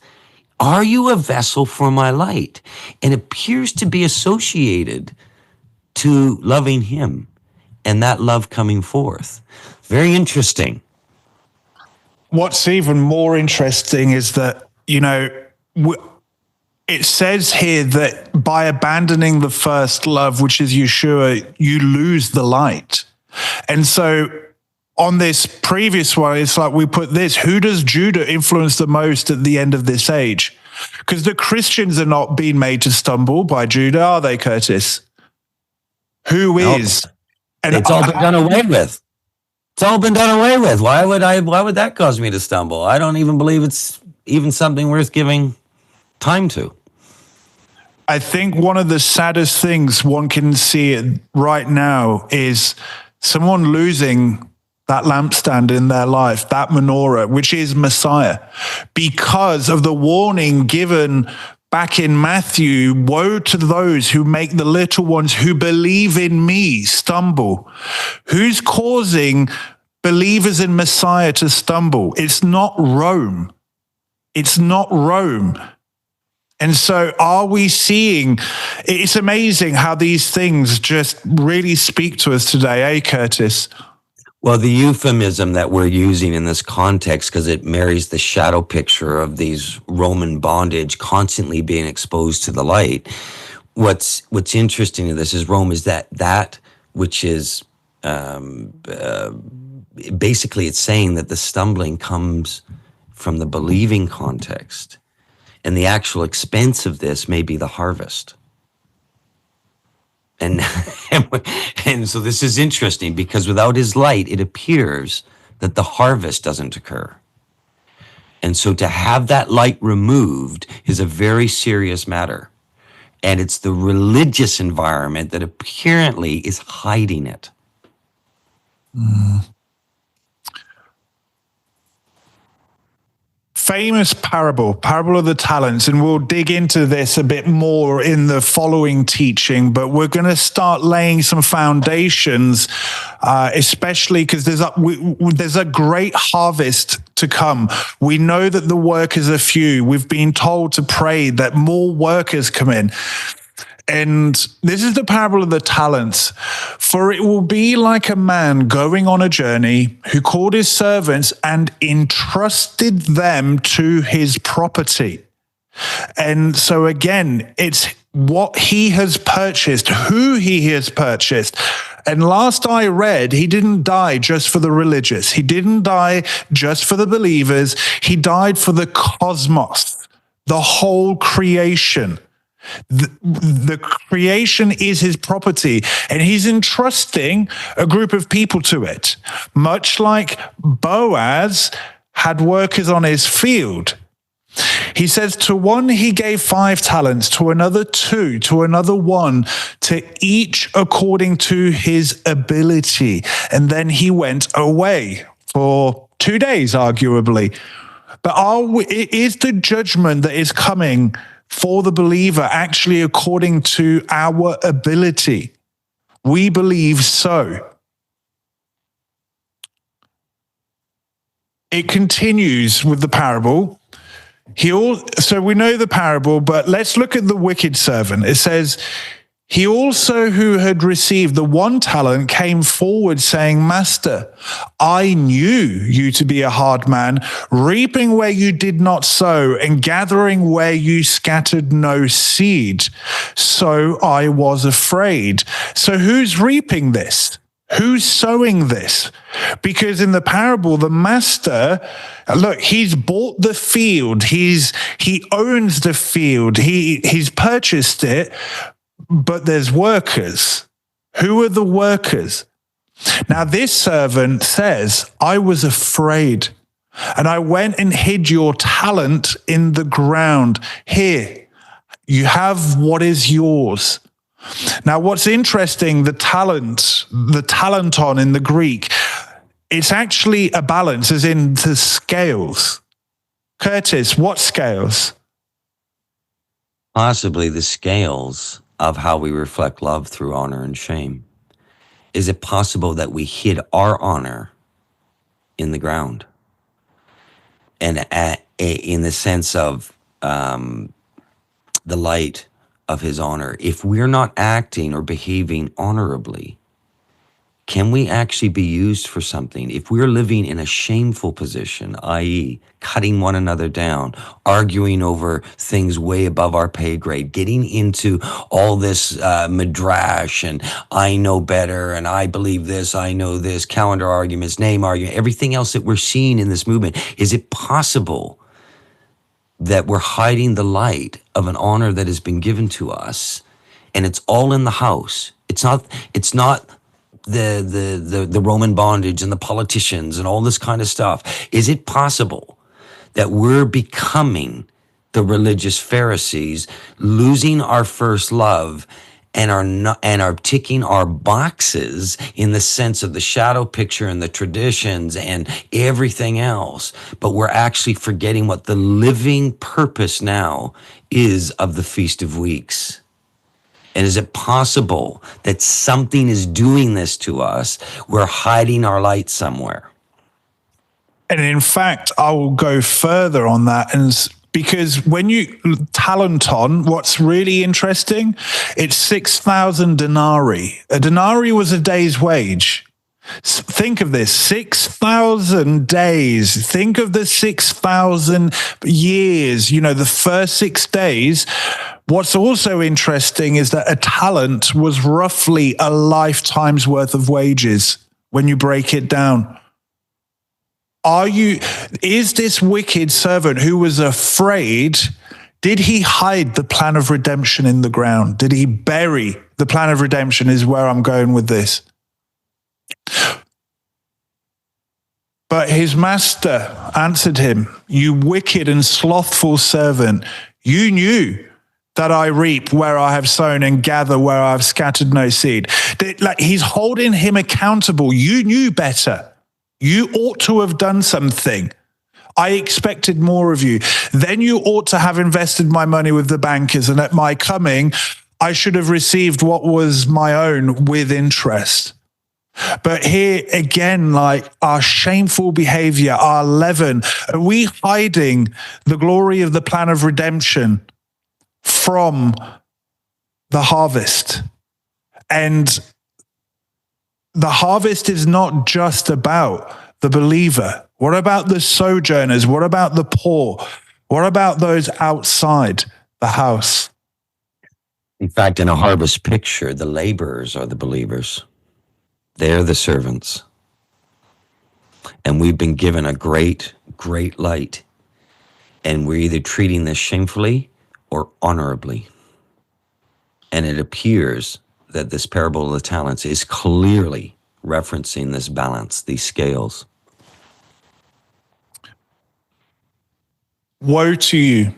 Are you a vessel for my light? And it appears to be associated to loving him and that love coming forth. Very interesting. What's even more interesting is that, it says here that by abandoning the first love, which is Yeshua, you lose the light. And so on this previous one, it's like we put this, who does Judah influence the most at the end of this age? Because the Christians are not being made to stumble by Judah, are they, Curtis? Who is? And it's all been done away with. It's all been done away with. Why would that cause me to stumble? I don't even believe it's even something worth giving time to. I think one of the saddest things one can see right now is someone losing that lampstand in their life, that menorah, which is Messiah, because of the warning given back in Matthew, woe to those who make the little ones who believe in me stumble. Who's causing believers in Messiah to stumble? It's not Rome. It's not Rome. And so are we seeing, it's amazing how these things just really speak to us today, eh, Curtis? Well, the euphemism that we're using in this context, because it marries the shadow picture of these Roman bondage constantly being exposed to the light. What's interesting to this is Rome is that which is basically it's saying that the stumbling comes from the believing context, and the actual expense of this may be the harvest. And so this is interesting because without his light, it appears that the harvest doesn't occur. And so to have that light removed is a very serious matter. And it's the religious environment that apparently is hiding it. Famous parable of the talents, and we'll dig into this a bit more in the following teaching, but we're going to start laying some foundations, especially because there's a great harvest to come. We know that the workers are few. We've been told to pray that more workers come in. And this is the parable of the talents. For it will be like a man going on a journey who called his servants and entrusted them to his property. And so again, it's what he has purchased, who he has purchased. And last I read, he didn't die just for the religious. He didn't die just for the believers. He died for the cosmos, the whole creation. The creation is his property, and he's entrusting a group of people to it, much like Boaz had workers on his field. He says, to one he gave 5 talents, to another 2, to another 1, to each according to his ability. And then he went away for 2 days, arguably. But is the judgment that is coming for the believer actually according to our ability? We believe so. It continues with the parable. So we know the parable, but let's look at the wicked servant. It says, He also, who had received the 1 talent, came forward saying, Master, I knew you to be a hard man, reaping where you did not sow and gathering where you scattered no seed. So I was afraid. So who's reaping this? Who's sowing this? Because in the parable, the master, look, he's bought the field. He owns the field. He's purchased it. But there's workers. Who are the workers? Now, this servant says, I was afraid, and I went and hid your talent in the ground. Here, you have what is yours. Now, what's interesting, the talenton in the Greek, it's actually a balance, as in the scales. Curtis, what scales? Possibly the scales of how we reflect love through honor and shame. Is it possible that we hid our honor in the ground? And in the sense of the light of his honor, if we're not acting or behaving honorably, can we actually be used for something? If we're living in a shameful position, i.e., cutting one another down, arguing over things way above our pay grade, getting into all this midrash and I know better and I believe this, I know this, calendar arguments, name argument, everything else that we're seeing in this movement, is it possible that we're hiding the light of an honor that has been given to us, and it's all in the house? It's not the Roman bondage and the politicians and all this kind of stuff. Is it possible that we're becoming the religious Pharisees, losing our first love, and are ticking our boxes in the sense of the shadow picture and the traditions and everything else, but we're actually forgetting what the living purpose now is of the Feast of Weeks? And is it possible that something is doing this to us? We're hiding our light somewhere. And in fact, I will go further on that, because when you talenton, what's really interesting, it's 6,000 denarii. A denarii was a day's wage. Think of this, 6,000 days. Think of the 6,000 years, the first 6 days. What's also interesting is that a talent was roughly a lifetime's worth of wages when you break it down. Is this wicked servant who was afraid, did he hide the plan of redemption in the ground? Did he bury the plan of redemption, is where I'm going with this. But his master answered him, you wicked and slothful servant, you knew that I reap where I have sown and gather where I have scattered no seed. He's holding him accountable. You knew better. You ought to have done something. I expected more of you. Then you ought to have invested my money with the bankers, and at my coming, I should have received what was my own with interest. But here again, our shameful behavior, our leaven, are we hiding the glory of the plan of redemption from the harvest? And the harvest is not just about the believer. What about the sojourners? What about the poor? What about those outside the house? In fact, in a harvest picture, the laborers are the believers. They're the servants. And we've been given a great, great light. And we're either treating this shamefully or honorably. And it appears that this parable of the talents is clearly referencing this balance, these scales. Woe to you,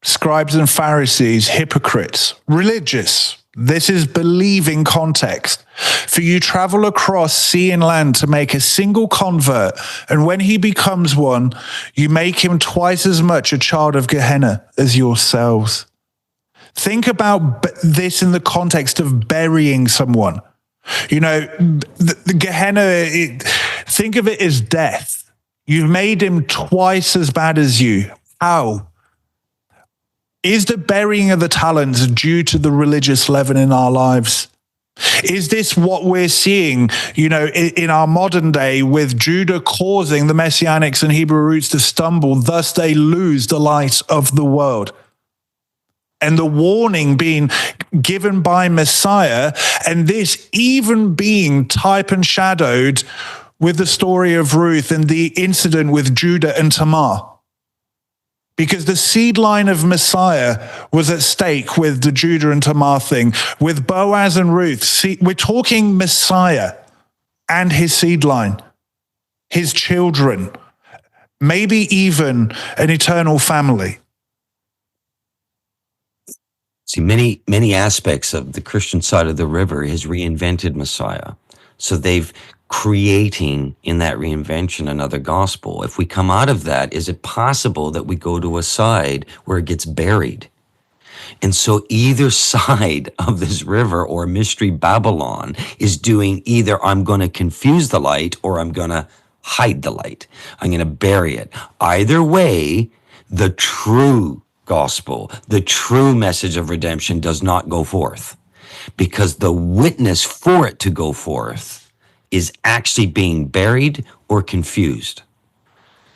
scribes and Pharisees, hypocrites, religious. This is believing context. For you travel across sea and land to make a single convert, and when he becomes one, you make him twice as much a child of Gehenna as yourselves. Think about this in the context of burying someone. The Gehenna, think of it as death. You've made him twice as bad as you. How? Is the burying of the talents due to the religious leaven in our lives? Is this what we're seeing, in our modern day, with Judah causing the Messianics and Hebrew roots to stumble, thus they lose the light of the world? And the warning being given by Messiah, and this even being type and shadowed with the story of Ruth and the incident with Judah and Tamar. Because the seed line of Messiah was at stake with the Judah and Tamar thing, with Boaz and Ruth. See, we're talking Messiah and his seed line, his children, maybe even an eternal family. See, many aspects of the Christian side of the river has reinvented Messiah. So they've creating in that reinvention another gospel. If we come out of that, is it possible that we go to a side where it gets buried? And so either side of this river or mystery Babylon is doing either I'm going to confuse the light or I'm going to hide the light. I'm going to bury it. Either way, the true gospel, the true message of redemption does not go forth, because the witness for it to go forth is actually being buried or confused.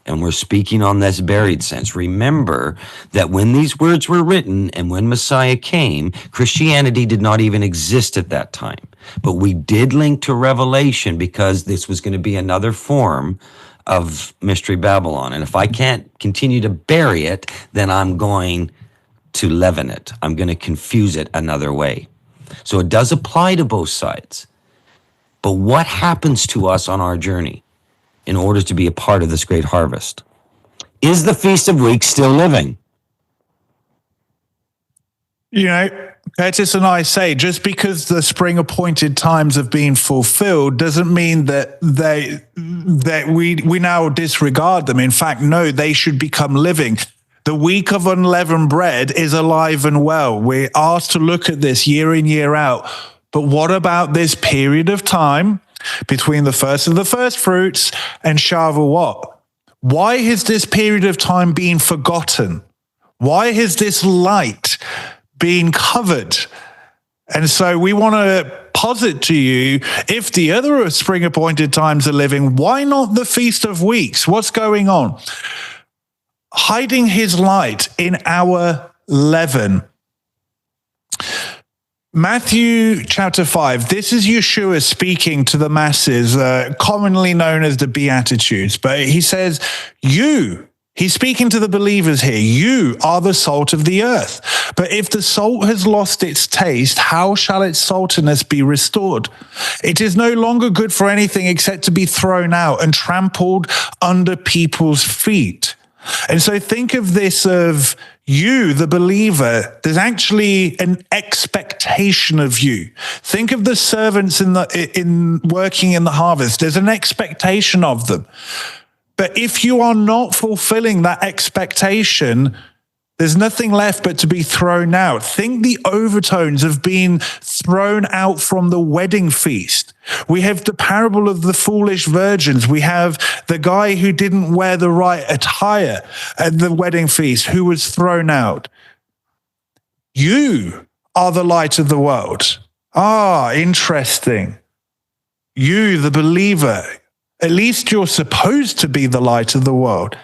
And we're speaking on this buried sense. Remember that when these words were written and when Messiah came, Christianity did not even exist at that time. But we did link to Revelation because this was going to be another form of Mystery Babylon. And if I can't continue to bury it, then I'm going to leaven it. I'm going to confuse it another way. So it does apply to both sides. But what happens to us on our journey in order to be a part of this great harvest? Is the Feast of Weeks still living? Curtis and I say, just because the spring appointed times have been fulfilled doesn't mean that we now disregard them. In fact, no, they should become living. The week of unleavened bread is alive and well. We're asked to look at this year in, year out. But what about this period of time between the first of the first fruits and Shavuot? Why has this period of time been forgotten? Why has this light been covered? And so we want to posit to you, if the other spring appointed times are living, why not the Feast of Weeks? What's going on? Hiding his light in our leaven. Matthew chapter 5, this is Yeshua speaking to the masses, commonly known as the Beatitudes. But he says, he's speaking to the believers here, you are the salt of the earth. But if the salt has lost its taste, how shall its saltiness be restored? It is no longer good for anything except to be thrown out and trampled under people's feet. And so think of this of you, the believer. There's actually an expectation of you. Think of the servants in working in the harvest. There's an expectation of them. But if you are not fulfilling that expectation, there's nothing left but to be thrown out. Think the overtones of being thrown out from the wedding feast. We have the parable of the foolish virgins. We have the guy who didn't wear the right attire at the wedding feast, who was thrown out. You are the light of the world. Interesting. You, the believer, at least you're supposed to be the light of the world.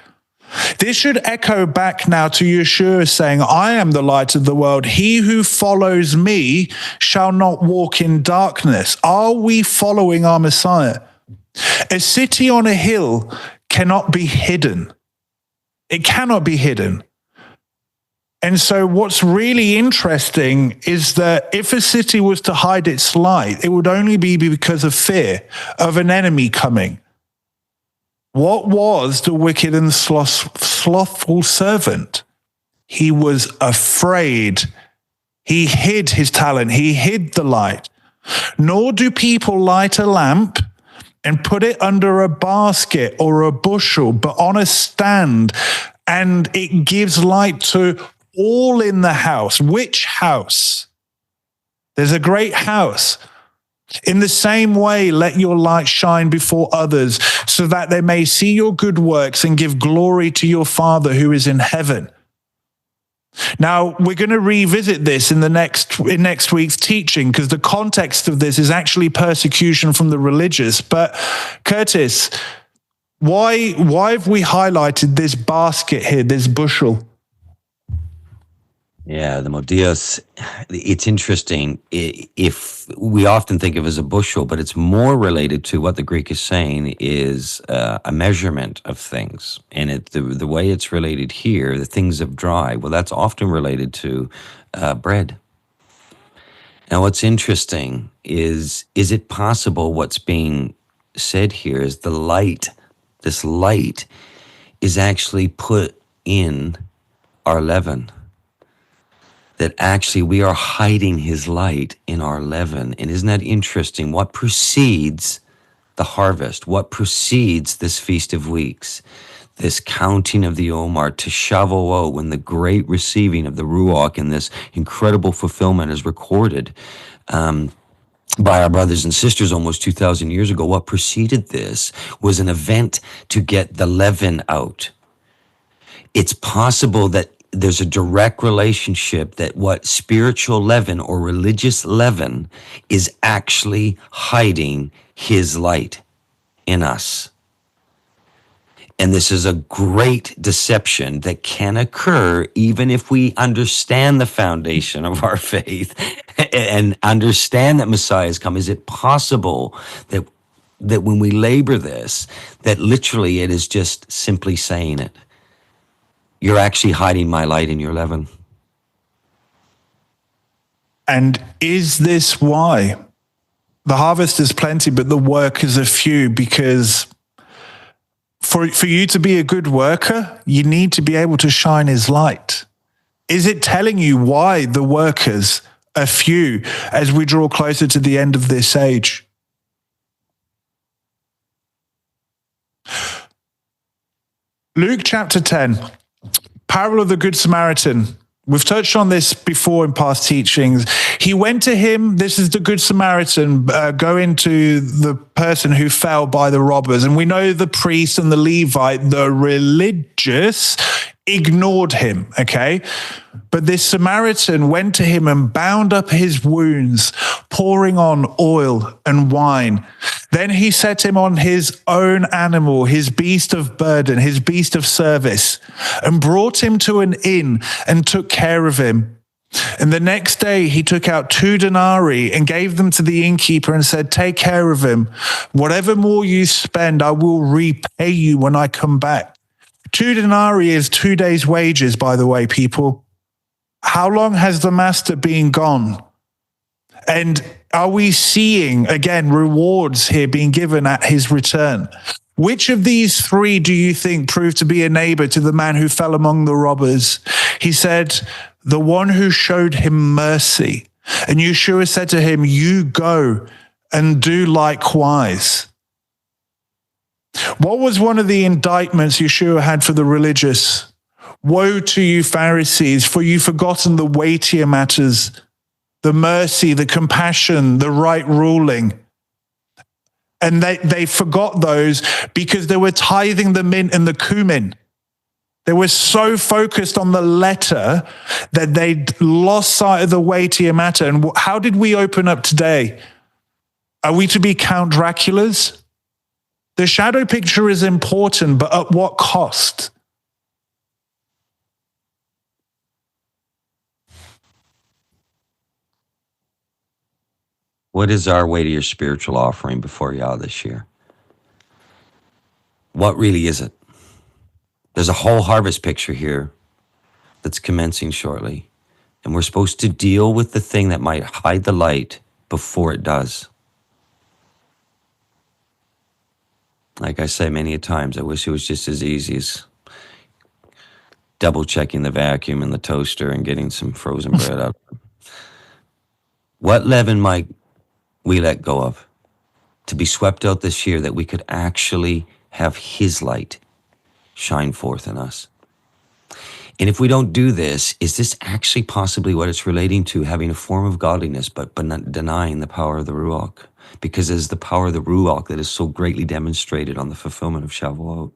This should echo back now to Yeshua saying, I am the light of the world. He who follows me shall not walk in darkness. Are we following our Messiah? A city on a hill cannot be hidden. It cannot be hidden. And so what's really interesting is that if a city was to hide its light, it would only be because of fear of an enemy coming. What was the wicked and slothful servant? He was afraid. He hid his talent. He hid the light. Nor do people light a lamp and put it under a basket or a bushel, but on a stand, and it gives light to all in the house. Which house? There's a great house. In the same way, let your light shine before others so that they may see your good works and give glory to your Father who is in heaven. Now, we're going to revisit this in next week's teaching, because the context of this is actually persecution from the religious. But Curtis, why have we highlighted this basket here, this bushel? Yeah, the modios, it's interesting. If we often think of it as a bushel, but it's more related to what the Greek is saying is a measurement of things. And the way it's related here, the things of dry, well, that's often related to bread. Now, what's interesting is it possible what's being said here is the light, this light is actually put in our leaven? That actually we are hiding his light in our leaven. And isn't that interesting? What precedes the harvest? What precedes this Feast of Weeks? This counting of the Omer to Shavuot, when the great receiving of the Ruach and this incredible fulfillment is recorded by our brothers and sisters almost 2,000 years ago. What preceded this was an event to get the leaven out. It's possible that there's a direct relationship that what spiritual leaven or religious leaven is actually hiding his light in us. And this is a great deception that can occur even if we understand the foundation of our faith and understand that Messiah has come. Is it possible that when we labor this, that literally it is just simply saying it? You're actually hiding my light in your leaven. And is this why? The harvest is plenty, but the workers are few, because for you to be a good worker, you need to be able to shine his light. Is it telling you why the workers are few as we draw closer to the end of this age? Luke chapter 10. Parable of the Good Samaritan. We've touched on this before in past teachings. He went to him, this is the Good Samaritan, going to the person who fell by the robbers. And we know the priest and the Levite, the religious, ignored him, okay? But this Samaritan went to him and bound up his wounds, pouring on oil and wine. Then he set him on his own animal, his beast of burden, his beast of service, and brought him to an inn and took care of him. And the next day he took out 2 denarii and gave them to the innkeeper and said, "Take care of him. Whatever more you spend, I will repay you when I come back." 2 denarii is 2 days' wages, by the way, people. How long has the master been gone? And are we seeing, again, rewards here being given at his return? Which of these 3 do you think proved to be a neighbor to the man who fell among the robbers? He said, the one who showed him mercy. And Yeshua said to him, "You go and do likewise." What was one of the indictments Yeshua had for the religious? "Woe to you, Pharisees, for you've forgotten the weightier matters, the mercy, the compassion, the right ruling." And they forgot those because they were tithing the mint and the cumin. They were so focused on the letter that they lost sight of the weightier matter. And how did we open up today? Are we to be Count Draculas? The shadow picture is important, but at what cost? What is our weightier spiritual offering before Yah this year? What really is it? There's a whole harvest picture here that's commencing shortly, and we're supposed to deal with the thing that might hide the light before it does. Like I say many a times, I wish it was just as easy as double checking the vacuum in the toaster and getting some frozen bread out. What leaven might we let go of to be swept out this year that we could actually have his light shine forth in us? And if we don't do this, is this actually possibly what it's relating to, having a form of godliness but not denying the power of the Ruach? Because it is the power of the Ruach that is so greatly demonstrated on the fulfillment of Shavuot.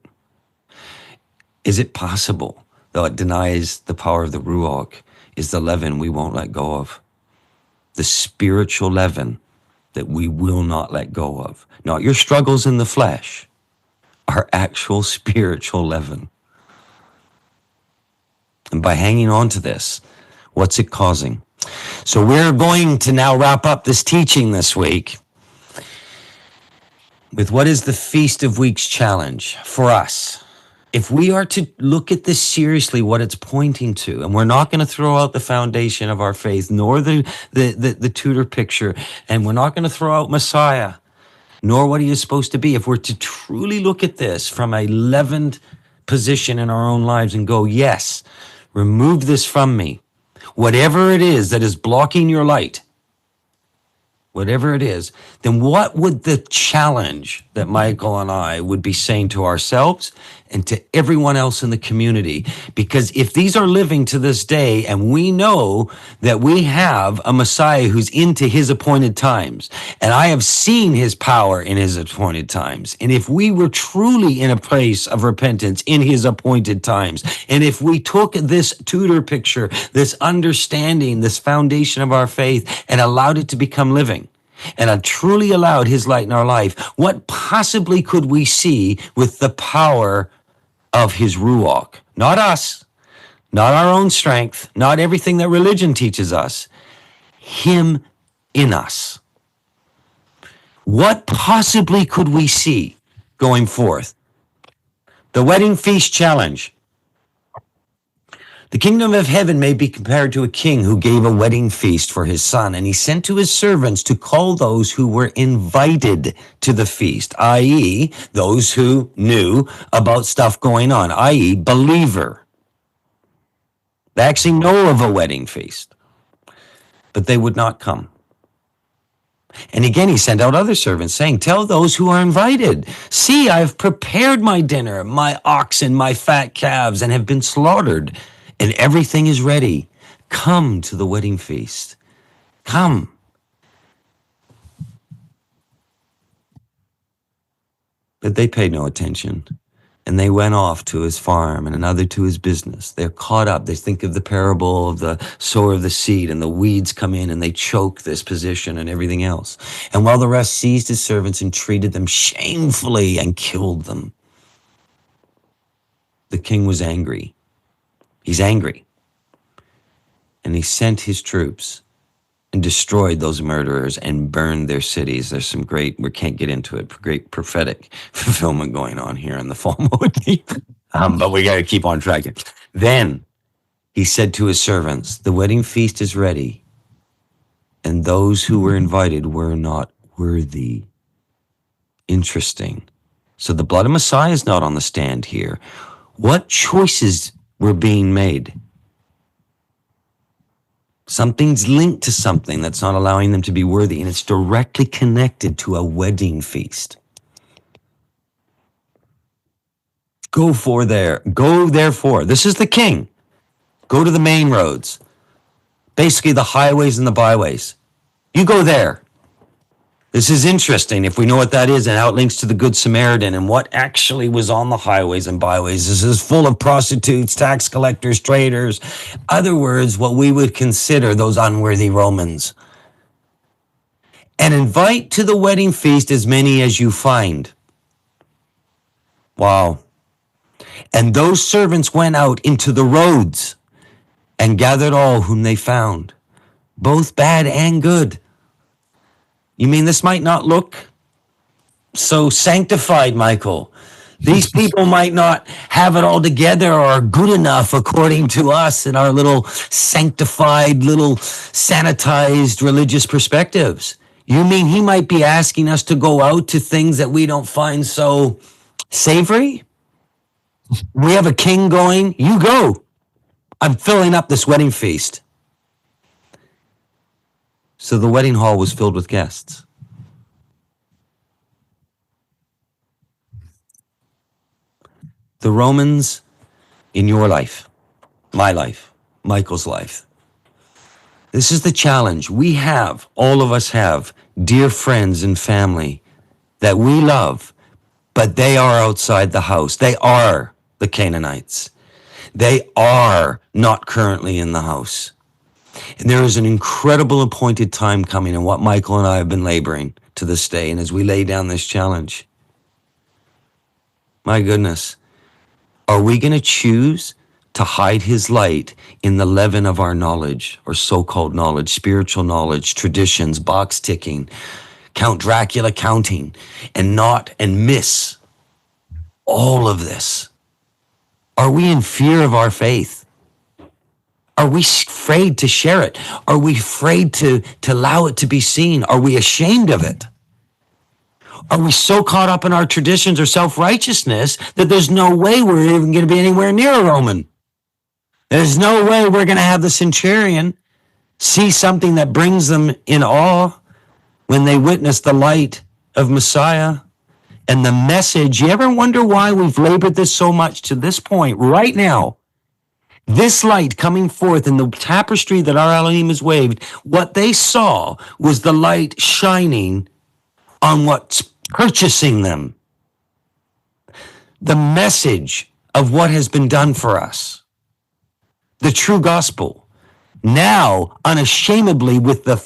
Is it possible though it denies the power of the Ruach, is the leaven we won't let go of. The spiritual leaven that we will not let go of. Not your struggles in the flesh, our actual spiritual leaven. And by hanging on to this, what's it causing? So we're going to now wrap up this teaching this week with what is the Feast of Weeks challenge for us. If we are to look at this seriously, what it's pointing to, and we're not going to throw out the foundation of our faith, nor the Tudor picture, and we're not going to throw out Messiah, nor what he is supposed to be. If we're to truly look at this from a leavened position in our own lives and go, yes, remove this from me. Whatever it is that is blocking your light, whatever it is, then what would the challenge that Michael and I would be saying to ourselves and to everyone else in the community? Because if these are living to this day, and we know that we have a Messiah who's into his appointed times, and I have seen his power in his appointed times, and if we were truly in a place of repentance in his appointed times, and if we took this Tudor picture, this understanding, this foundation of our faith, and allowed it to become living, and truly allowed his light in our life, what possibly could we see with the power of his Ruach? Not us, not our own strength, not everything that religion teaches us. Him in us. What possibly could we see going forth? The Wedding Feast Challenge. The kingdom of heaven may be compared to a king who gave a wedding feast for his son, and he sent to his servants to call those who were invited to the feast, i.e., those who knew about stuff going on, i.e., believer. They actually know of a wedding feast, but they would not come. And again, he sent out other servants saying, tell those who are invited, see, I've prepared my dinner, my oxen, my fat calves, and have been slaughtered. And everything is ready. Come to the wedding feast. Come. But they paid no attention. And they went off to his farm and another to his business. They're caught up. They think of the parable of the sower of the seed, and the weeds come in and they choke this position and everything else. And while the rest seized his servants and treated them shamefully and killed them, the king was angry. He's angry. And he sent his troops and destroyed those murderers and burned their cities. There's some great, we can't get into it, great prophetic fulfillment going on here in the fall motif. But we got to keep on track. Then he said to his servants, the wedding feast is ready, and those who were invited were not worthy. Interesting. So the blood of Messiah is not on the stand here. What choices were being made? Something's linked to something that's not allowing them to be worthy, and it's directly connected to a wedding feast. Go therefore. This is the king. Go to the main roads, basically the highways and the byways. You go there. This is interesting if we know what that is and how it links to the Good Samaritan and what actually was on the highways and byways. This is full of prostitutes, tax collectors, traders. Other words, what we would consider those unworthy Romans. And invite to the wedding feast as many as you find. Wow. And those servants went out into the roads and gathered all whom they found, both bad and good. You mean this might not look so sanctified, Michael? These people might not have it all together or are good enough according to us in our little sanctified, little sanitized religious perspectives. You mean he might be asking us to go out to things that we don't find so savory? We have a king going, you go. I'm filling up this wedding feast. So the wedding hall was filled with guests. The Romans in your life, my life, Michael's life. This is the challenge. We have, all of us have, dear friends and family that we love, but they are outside the house. They are the Canaanites. They are not currently in the house. And there is an incredible appointed time coming, and what Michael and I have been laboring to this day. And as we lay down this challenge, my goodness, are we going to choose to hide his light in the leaven of our knowledge, or so-called knowledge, spiritual knowledge, traditions, box ticking, Count Dracula counting, and miss all of this? Are we in fear of our faith? Are we afraid to share it? Are we afraid to allow it to be seen? Are we ashamed of it? Are we so caught up in our traditions or self-righteousness that there's no way we're even going to be anywhere near a Roman? There's no way we're going to have the centurion see something that brings them in awe when they witness the light of Messiah and the message. You ever wonder why we've labored this so much to this point right now? This light coming forth in the tapestry that our Elohim has waved, what they saw was the light shining on what's purchasing them. The message of what has been done for us. The true gospel. Now, unashamedly, with the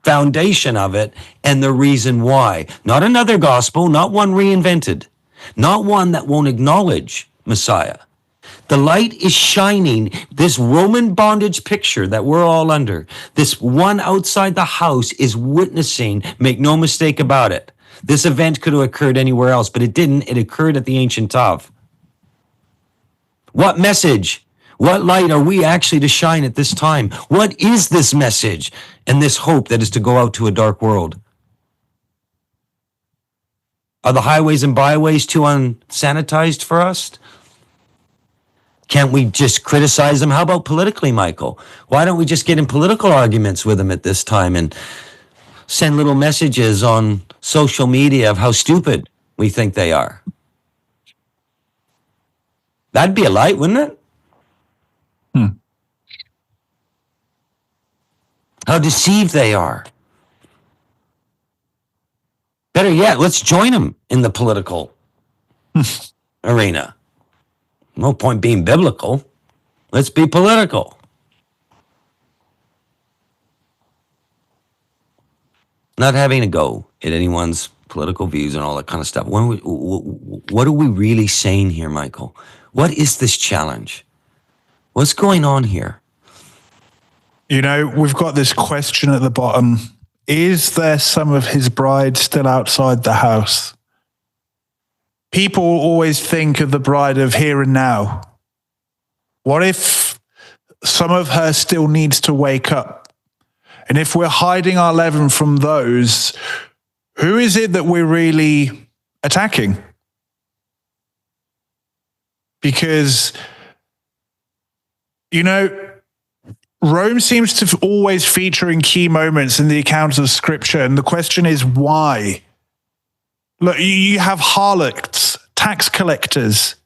foundation of it and the reason why. Not another gospel, not one reinvented, not one that won't acknowledge Messiah. The light is shining. This Roman bondage picture that we're all under, this one outside the house is witnessing, make no mistake about it. This event could have occurred anywhere else, but it didn't. It occurred at the ancient Tav. What message, what light are we actually to shine at this time? What is this message and this hope that is to go out to a dark world? Are the highways and byways too unsanitized for us? Can't we just criticize them? How about politically, Michael? Why don't we just get in political arguments with them at this time and send little messages on social media of how stupid we think they are? That'd be a light, wouldn't it? How deceived they are. Better yet, let's join them in the political arena. No point being biblical. Let's be political. Not having a go at anyone's political views and all that kind of stuff. What are we really saying here, Michael? What is this challenge? What's going on here? You know, we've got this question at the bottom. Is there some of his bride still outside the house? People always think of the bride of here and now. What if some of her still needs to wake up? And if we're hiding our leaven from those, who is it that we're really attacking? Because, you know, Rome seems to always feature in key moments in the accounts of Scripture. And the question is, why? Look, you have harlots, tax collectors.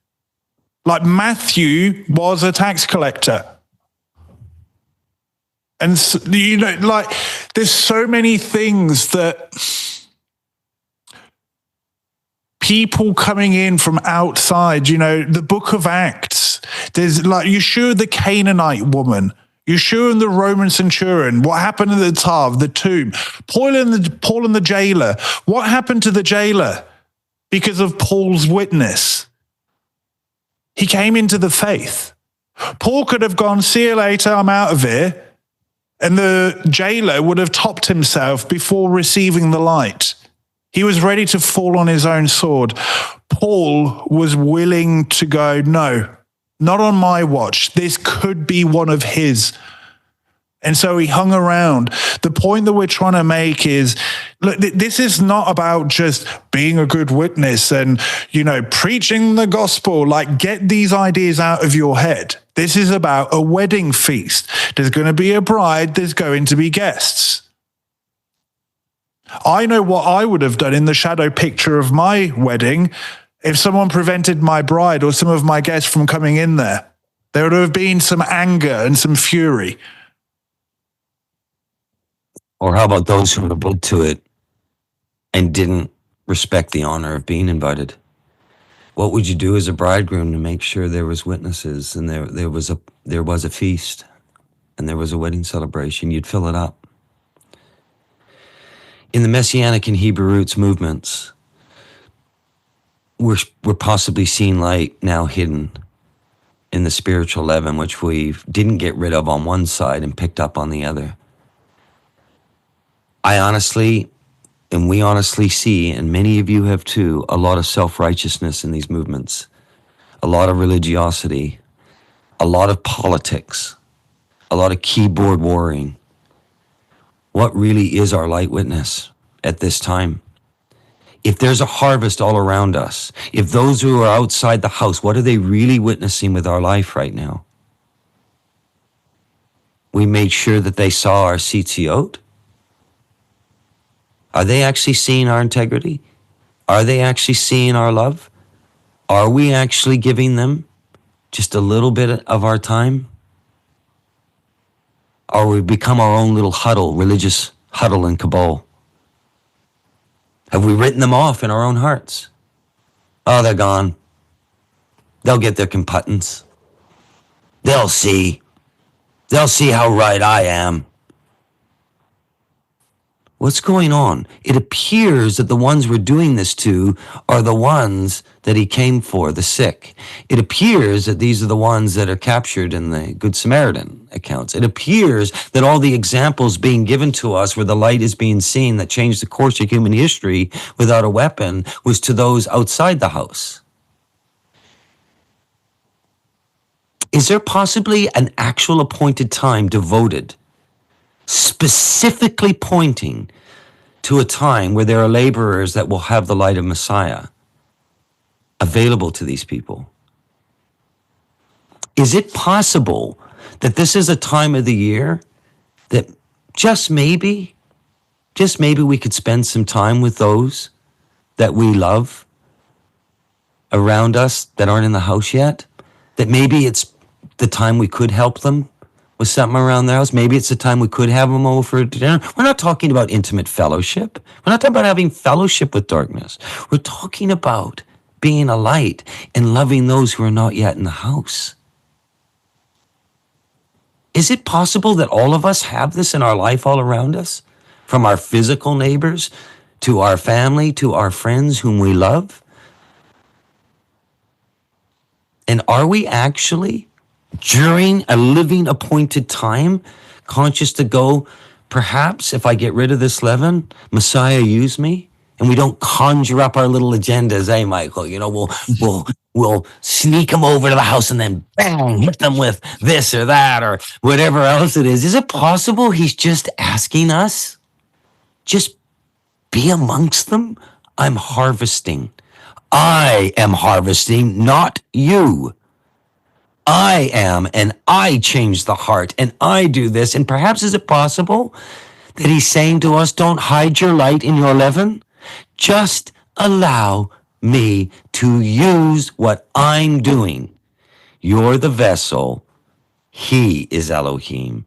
Like Matthew was a tax collector. And, you know, like, there's so many things that people coming in from outside, you know, the book of Acts, there's like Yeshua the Canaanite woman, Yeshua and the Roman centurion, what happened in the Tav, the tomb, Paul and the jailer, what happened to the jailer because of Paul's witness? He came into the faith. Paul could have gone, see you later, I'm out of here. And the jailer would have topped himself before receiving the light. He was ready to fall on his own sword. Paul was willing to go, no, not on my watch. This could be one of his. And so he hung around. The point that we're trying to make is, look, this is not about just being a good witness and, you know, preaching the gospel. Like, get these ideas out of your head. This is about a wedding feast. There's going to be a bride. There's going to be guests. I know what I would have done in the shadow picture of my wedding if someone prevented my bride or some of my guests from coming in there. There would have been some anger and some fury. Or how about those who rebelled to it and didn't respect the honor of being invited? What would you do as a bridegroom to make sure there was witnesses and there was a feast and there was a wedding celebration? You'd fill it up. In the Messianic and Hebrew roots movements, we're possibly seeing light now hidden in the spiritual leaven, which we didn't get rid of on one side and picked up on the other. We honestly see, and many of you have too, a lot of self-righteousness in these movements, a lot of religiosity, a lot of politics, a lot of keyboard warring. What really is our light witness at this time? If there's a harvest all around us, if those who are outside the house, what are they really witnessing with our life right now? We made sure that they saw our CTO. Are they actually seeing our integrity? Are they actually seeing our love? Are we actually giving them just a little bit of our time? Or we become our own little huddle, religious huddle and cabal? Have we written them off in our own hearts? Oh, they're gone. They'll get their computance. They'll see. They'll see how right I am. What's going on? It appears that the ones we're doing this to are the ones that he came for, the sick. It appears that these are the ones that are captured in the Good Samaritan accounts. It appears that all the examples being given to us where the light is being seen that changed the course of human history without a weapon was to those outside the house. Is there possibly an actual appointed time devoted specifically pointing to a time where there are laborers that will have the light of Messiah available to these people? Is it possible that this is a time of the year that just maybe we could spend some time with those that we love around us that aren't in the house yet? That maybe it's the time we could help them with something around their house. Maybe it's the time we could have them over for dinner. We're not talking about intimate fellowship. We're not talking about having fellowship with darkness. We're talking about being a light and loving those who are not yet in the house. Is it possible that all of us have this in our life all around us? From our physical neighbors to our family to our friends whom we love? And are we actually, during a living appointed time, conscious to go, perhaps if I get rid of this leaven, Messiah use me? And we don't conjure up our little agendas, eh, Michael? You know, we'll sneak them over to the house and then bang, hit them with this or that or whatever else it is. Is it possible he's just asking us, just be amongst them? I'm harvesting. I am harvesting, not you. I am, and I change the heart, and I do this. And perhaps is it possible that he's saying to us, don't hide your light in your leaven? Just allow me to use what I'm doing. You're the vessel. He is Elohim.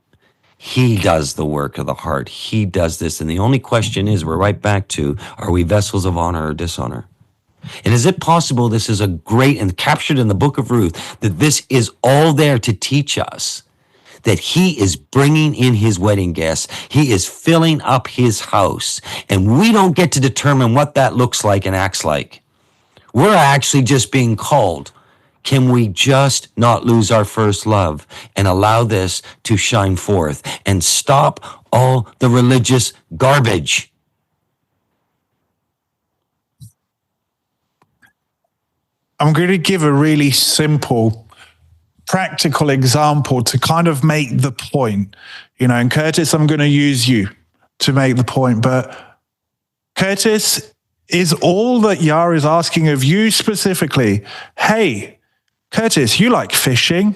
He does the work of the heart. He does this. And the only question is, we're right back to, are we vessels of honor or dishonor? And is it possible this is a great, and captured in the book of Ruth, that this is all there to teach us that he is bringing in his wedding guests. He is filling up his house. And we don't get to determine what that looks like and acts like. We're actually just being called. Can we just not lose our first love and allow this to shine forth and stop all the religious garbage? I'm going to give a really simple, practical example to kind of make the point, and Curtis, I'm going to use you to make the point, but Curtis, is all that Yah is asking of you specifically, hey, Curtis, you like fishing?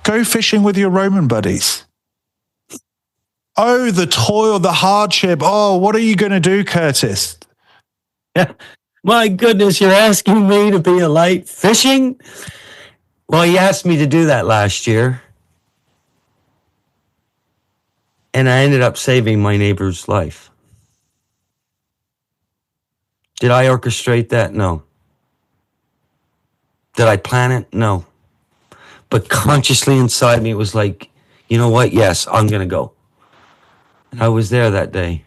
Go fishing with your Roman buddies. Oh, the toil, the hardship. Oh, what are you going to do, Curtis? My goodness, you're asking me to be a light fishing? Well, he asked me to do that last year. And I ended up saving my neighbor's life. Did I orchestrate that? No. Did I plan it? No. But consciously inside me, it was like, you know what? Yes, I'm going to go. And I was there that day.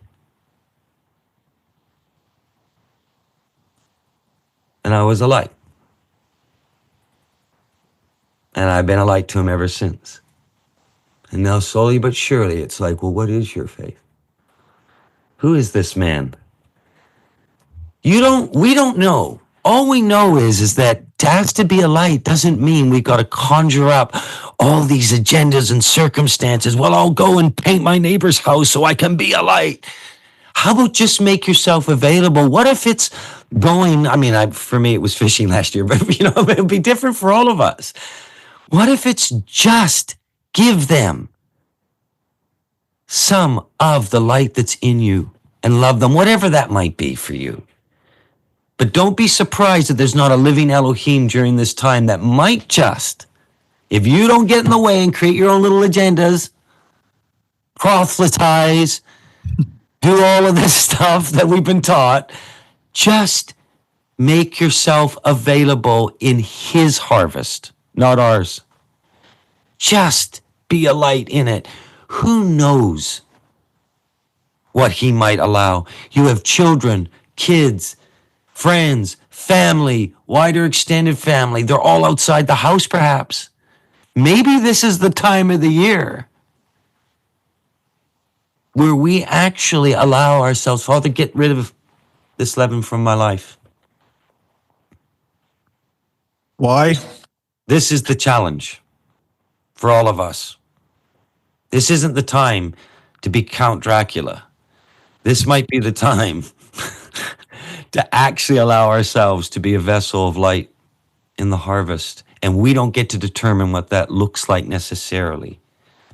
And I was a light. And I've been a light to him ever since. And now slowly but surely, it's like, well, what is your faith? Who is this man? We don't know. All we know is that to ask to be a light doesn't mean we've got to conjure up all these agendas and circumstances. Well, I'll go and paint my neighbor's house so I can be a light. How about just make yourself available? What if it's going, for me, it was fishing last year, but it'll be different for all of us. What if it's just give them some of the light that's in you and love them, whatever that might be for you. But don't be surprised that there's not a living Elohim during this time that might just, if you don't get in the way and create your own little agendas, proselytize, do all of this stuff that we've been taught, just make yourself available in his harvest, not ours. Just be a light in it. Who knows what he might allow? You have children, kids, friends, family, wider extended family. They're all outside the house, perhaps. Maybe this is the time of the year where we actually allow ourselves, Father, get rid of this leaven from my life. Why? This is the challenge for all of us. This isn't the time to be Count Dracula. This might be the time to actually allow ourselves to be a vessel of light in the harvest. And we don't get to determine what that looks like necessarily.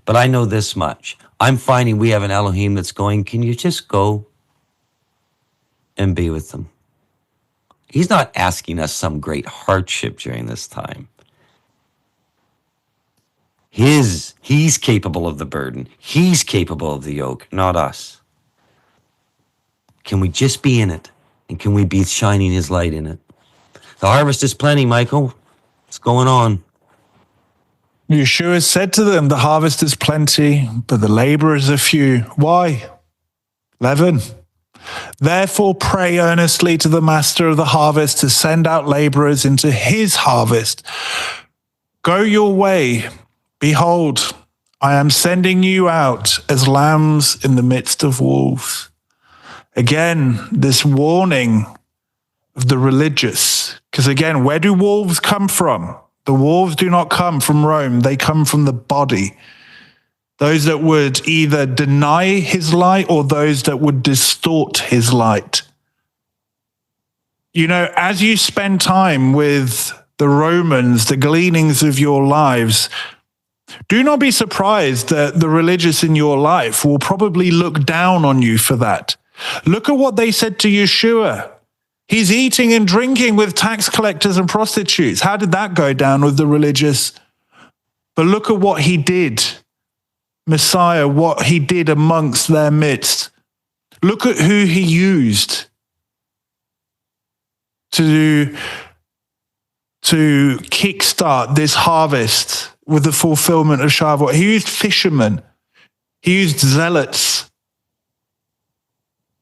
But I know this much. I'm finding we have an Elohim that's going, can you just go and be with them? He's not asking us some great hardship during this time. He's capable of the burden. He's capable of the yoke, not us. Can we just be in it? And can we be shining his light in it? The harvest is plenty, Michael. What's going on? Yeshua said to them, the harvest is plenty, but the laborers are few. Why? Leaven. Therefore pray earnestly to the master of the harvest to send out laborers into his harvest. Go your way. Behold, I am sending you out as lambs in the midst of wolves. Again, this warning of the religious. Because again, where do wolves come from? The wolves do not come from Rome. They come from the body. Those that would either deny his light or those that would distort his light. As you spend time with the Romans, the gleanings of your lives, do not be surprised that the religious in your life will probably look down on you for that. Look at what they said to Yeshua. He's eating and drinking with tax collectors and prostitutes. How did that go down with the religious? But look at what he did. Messiah, what he did amongst their midst. Look at who he used to kickstart this harvest with the fulfillment of Shavuot. He used fishermen. He used zealots.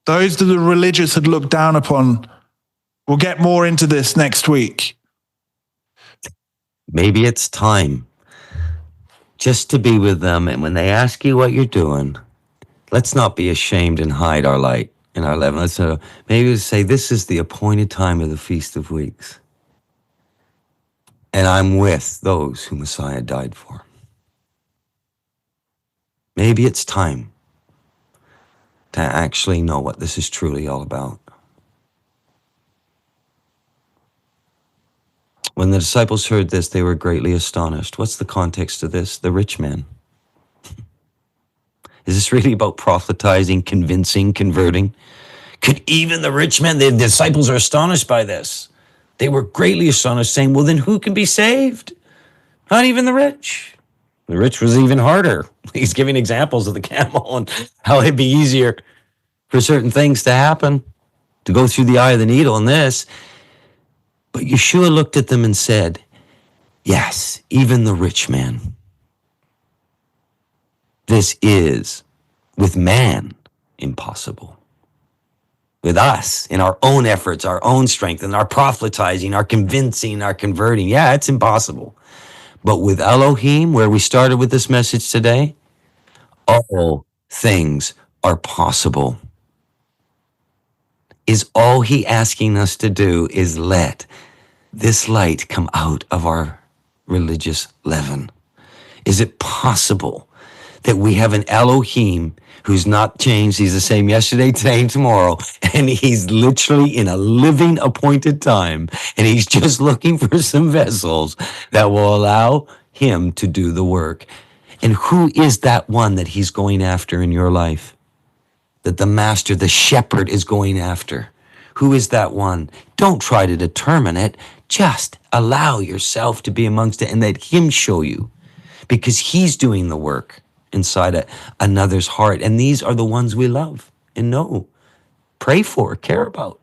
Those that the religious had looked down upon. We'll get more into this next week. Maybe it's time just to be with them. And when they ask you what you're doing, let's not be ashamed and hide our light in our leaven. Let's maybe say, this is the appointed time of the Feast of Weeks. And I'm with those who Messiah died for. Maybe it's time to actually know what this is truly all about. When the disciples heard this, they were greatly astonished. What's the context of this? The rich man. Is this really about proselytizing, convincing, converting? Could even the rich man, the disciples are astonished by this. They were greatly astonished, saying, well, then who can be saved? Not even the rich. The rich was even harder. He's giving examples of the camel and how it'd be easier for certain things to happen, to go through the eye of the needle in this. But Yeshua looked at them and said, Yes, even the rich man. This is, with man, impossible. With us, in our own efforts, our own strength, and our proselytizing, our convincing, our converting, yeah, it's impossible. But with Elohim, where we started with this message today, all things are possible. Is all he asking us to do is let this light come out of our religious leaven? Is it possible that we have an Elohim who's not changed? He's the same yesterday, today, and tomorrow. And he's literally in a living appointed time. And he's just looking for some vessels that will allow him to do the work. And who is that one that he's going after in your life? That the master, the shepherd, is going after? Who is that one? Don't try to determine it. Just allow yourself to be amongst it and let him show you, because he's doing the work inside another's heart. And these are the ones we love and know, pray for, care about.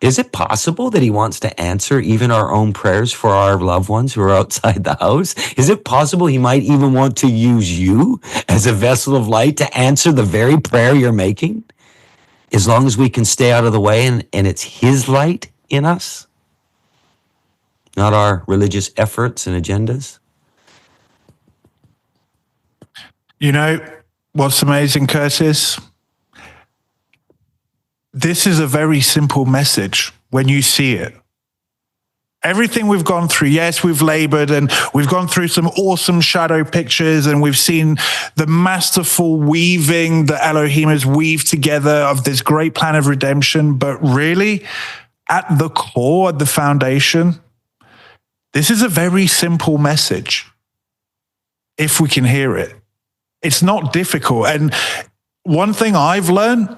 Is it possible that he wants to answer even our own prayers for our loved ones who are outside the house? Is it possible he might even want to use you as a vessel of light to answer the very prayer you're making? As long as we can stay out of the way and it's his light in us, not our religious efforts and agendas. You know what's amazing, Curtis? This is a very simple message when you see it. Everything we've gone through, yes, we've labored and we've gone through some awesome shadow pictures, and we've seen the masterful weaving that Elohim has weaved together of this great plan of redemption. But really, at the core, at the foundation, this is a very simple message. If we can hear it, it's not difficult. And one thing I've learned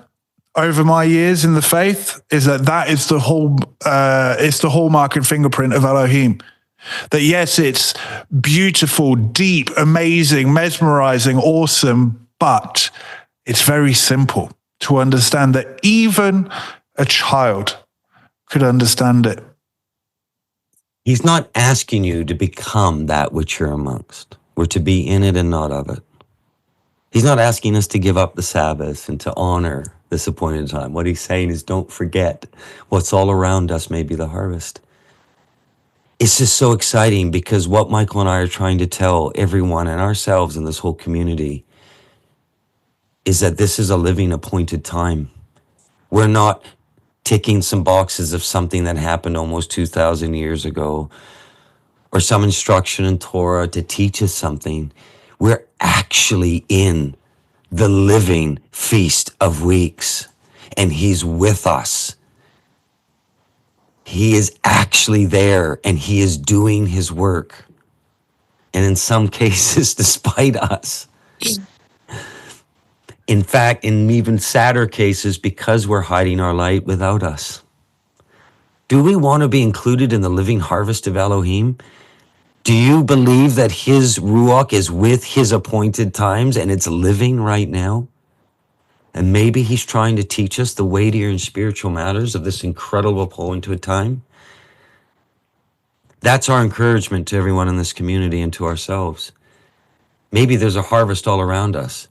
over my years in the faith is that is the whole, it's the hallmark and fingerprint of Elohim. That yes, it's beautiful, deep, amazing, mesmerizing, awesome, but it's very simple to understand that even a child could understand it. He's not asking you to become that which you're amongst. We're to be in it and not of it. He's not asking us to give up the Sabbath and to honor this appointed time. What he's saying is, don't forget what's all around us may be the harvest. It's just so exciting, because what Michael and I are trying to tell everyone and ourselves in this whole community is that this is a living appointed time. We're not ticking some boxes of something that happened almost 2,000 years ago, or some instruction in Torah to teach us something. We're actually in the living Feast of Weeks, and he's with us. He is actually there, and he is doing his work. And in some cases, despite us. In fact, in even sadder cases, because we're hiding our light without us. Do we want to be included in the living harvest of Elohim? Do you believe that his Ruach is with his appointed times and it's living right now? And maybe he's trying to teach us the weightier and spiritual matters of this incredible appointed time? That's our encouragement to everyone in this community and to ourselves. Maybe there's a harvest all around us.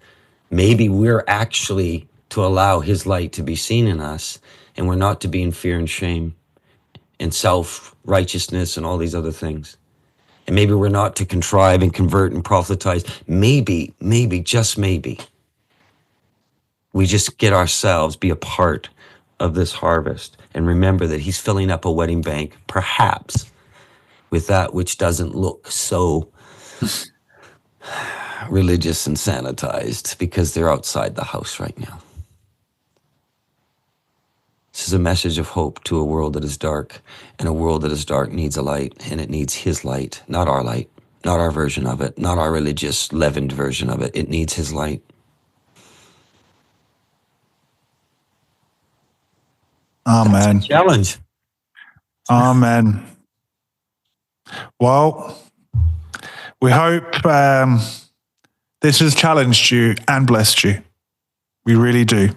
Maybe we're actually to allow his light to be seen in us, and we're not to be in fear and shame and self-righteousness and all these other things. And maybe we're not to contrive and convert and proselytize. Maybe, just maybe, we just get ourselves, be a part of this harvest, and remember that he's filling up a wedding bank, perhaps with that which doesn't look so religious and sanitized, because they're outside the house right now. This is a message of hope to a world that is dark, and a world that is dark needs a light, and it needs his light, not our light, not our version of it, not our religious leavened version of it. It needs his light. Amen. Challenge. Amen. Well, we hope this has challenged you and blessed you. We really do.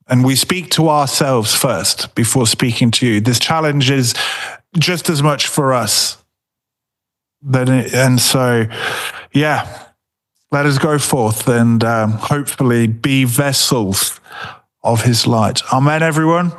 And we speak to ourselves first before speaking to you. This challenge is just as much for us. And so, yeah, let us go forth and hopefully be vessels of his light. Amen, everyone.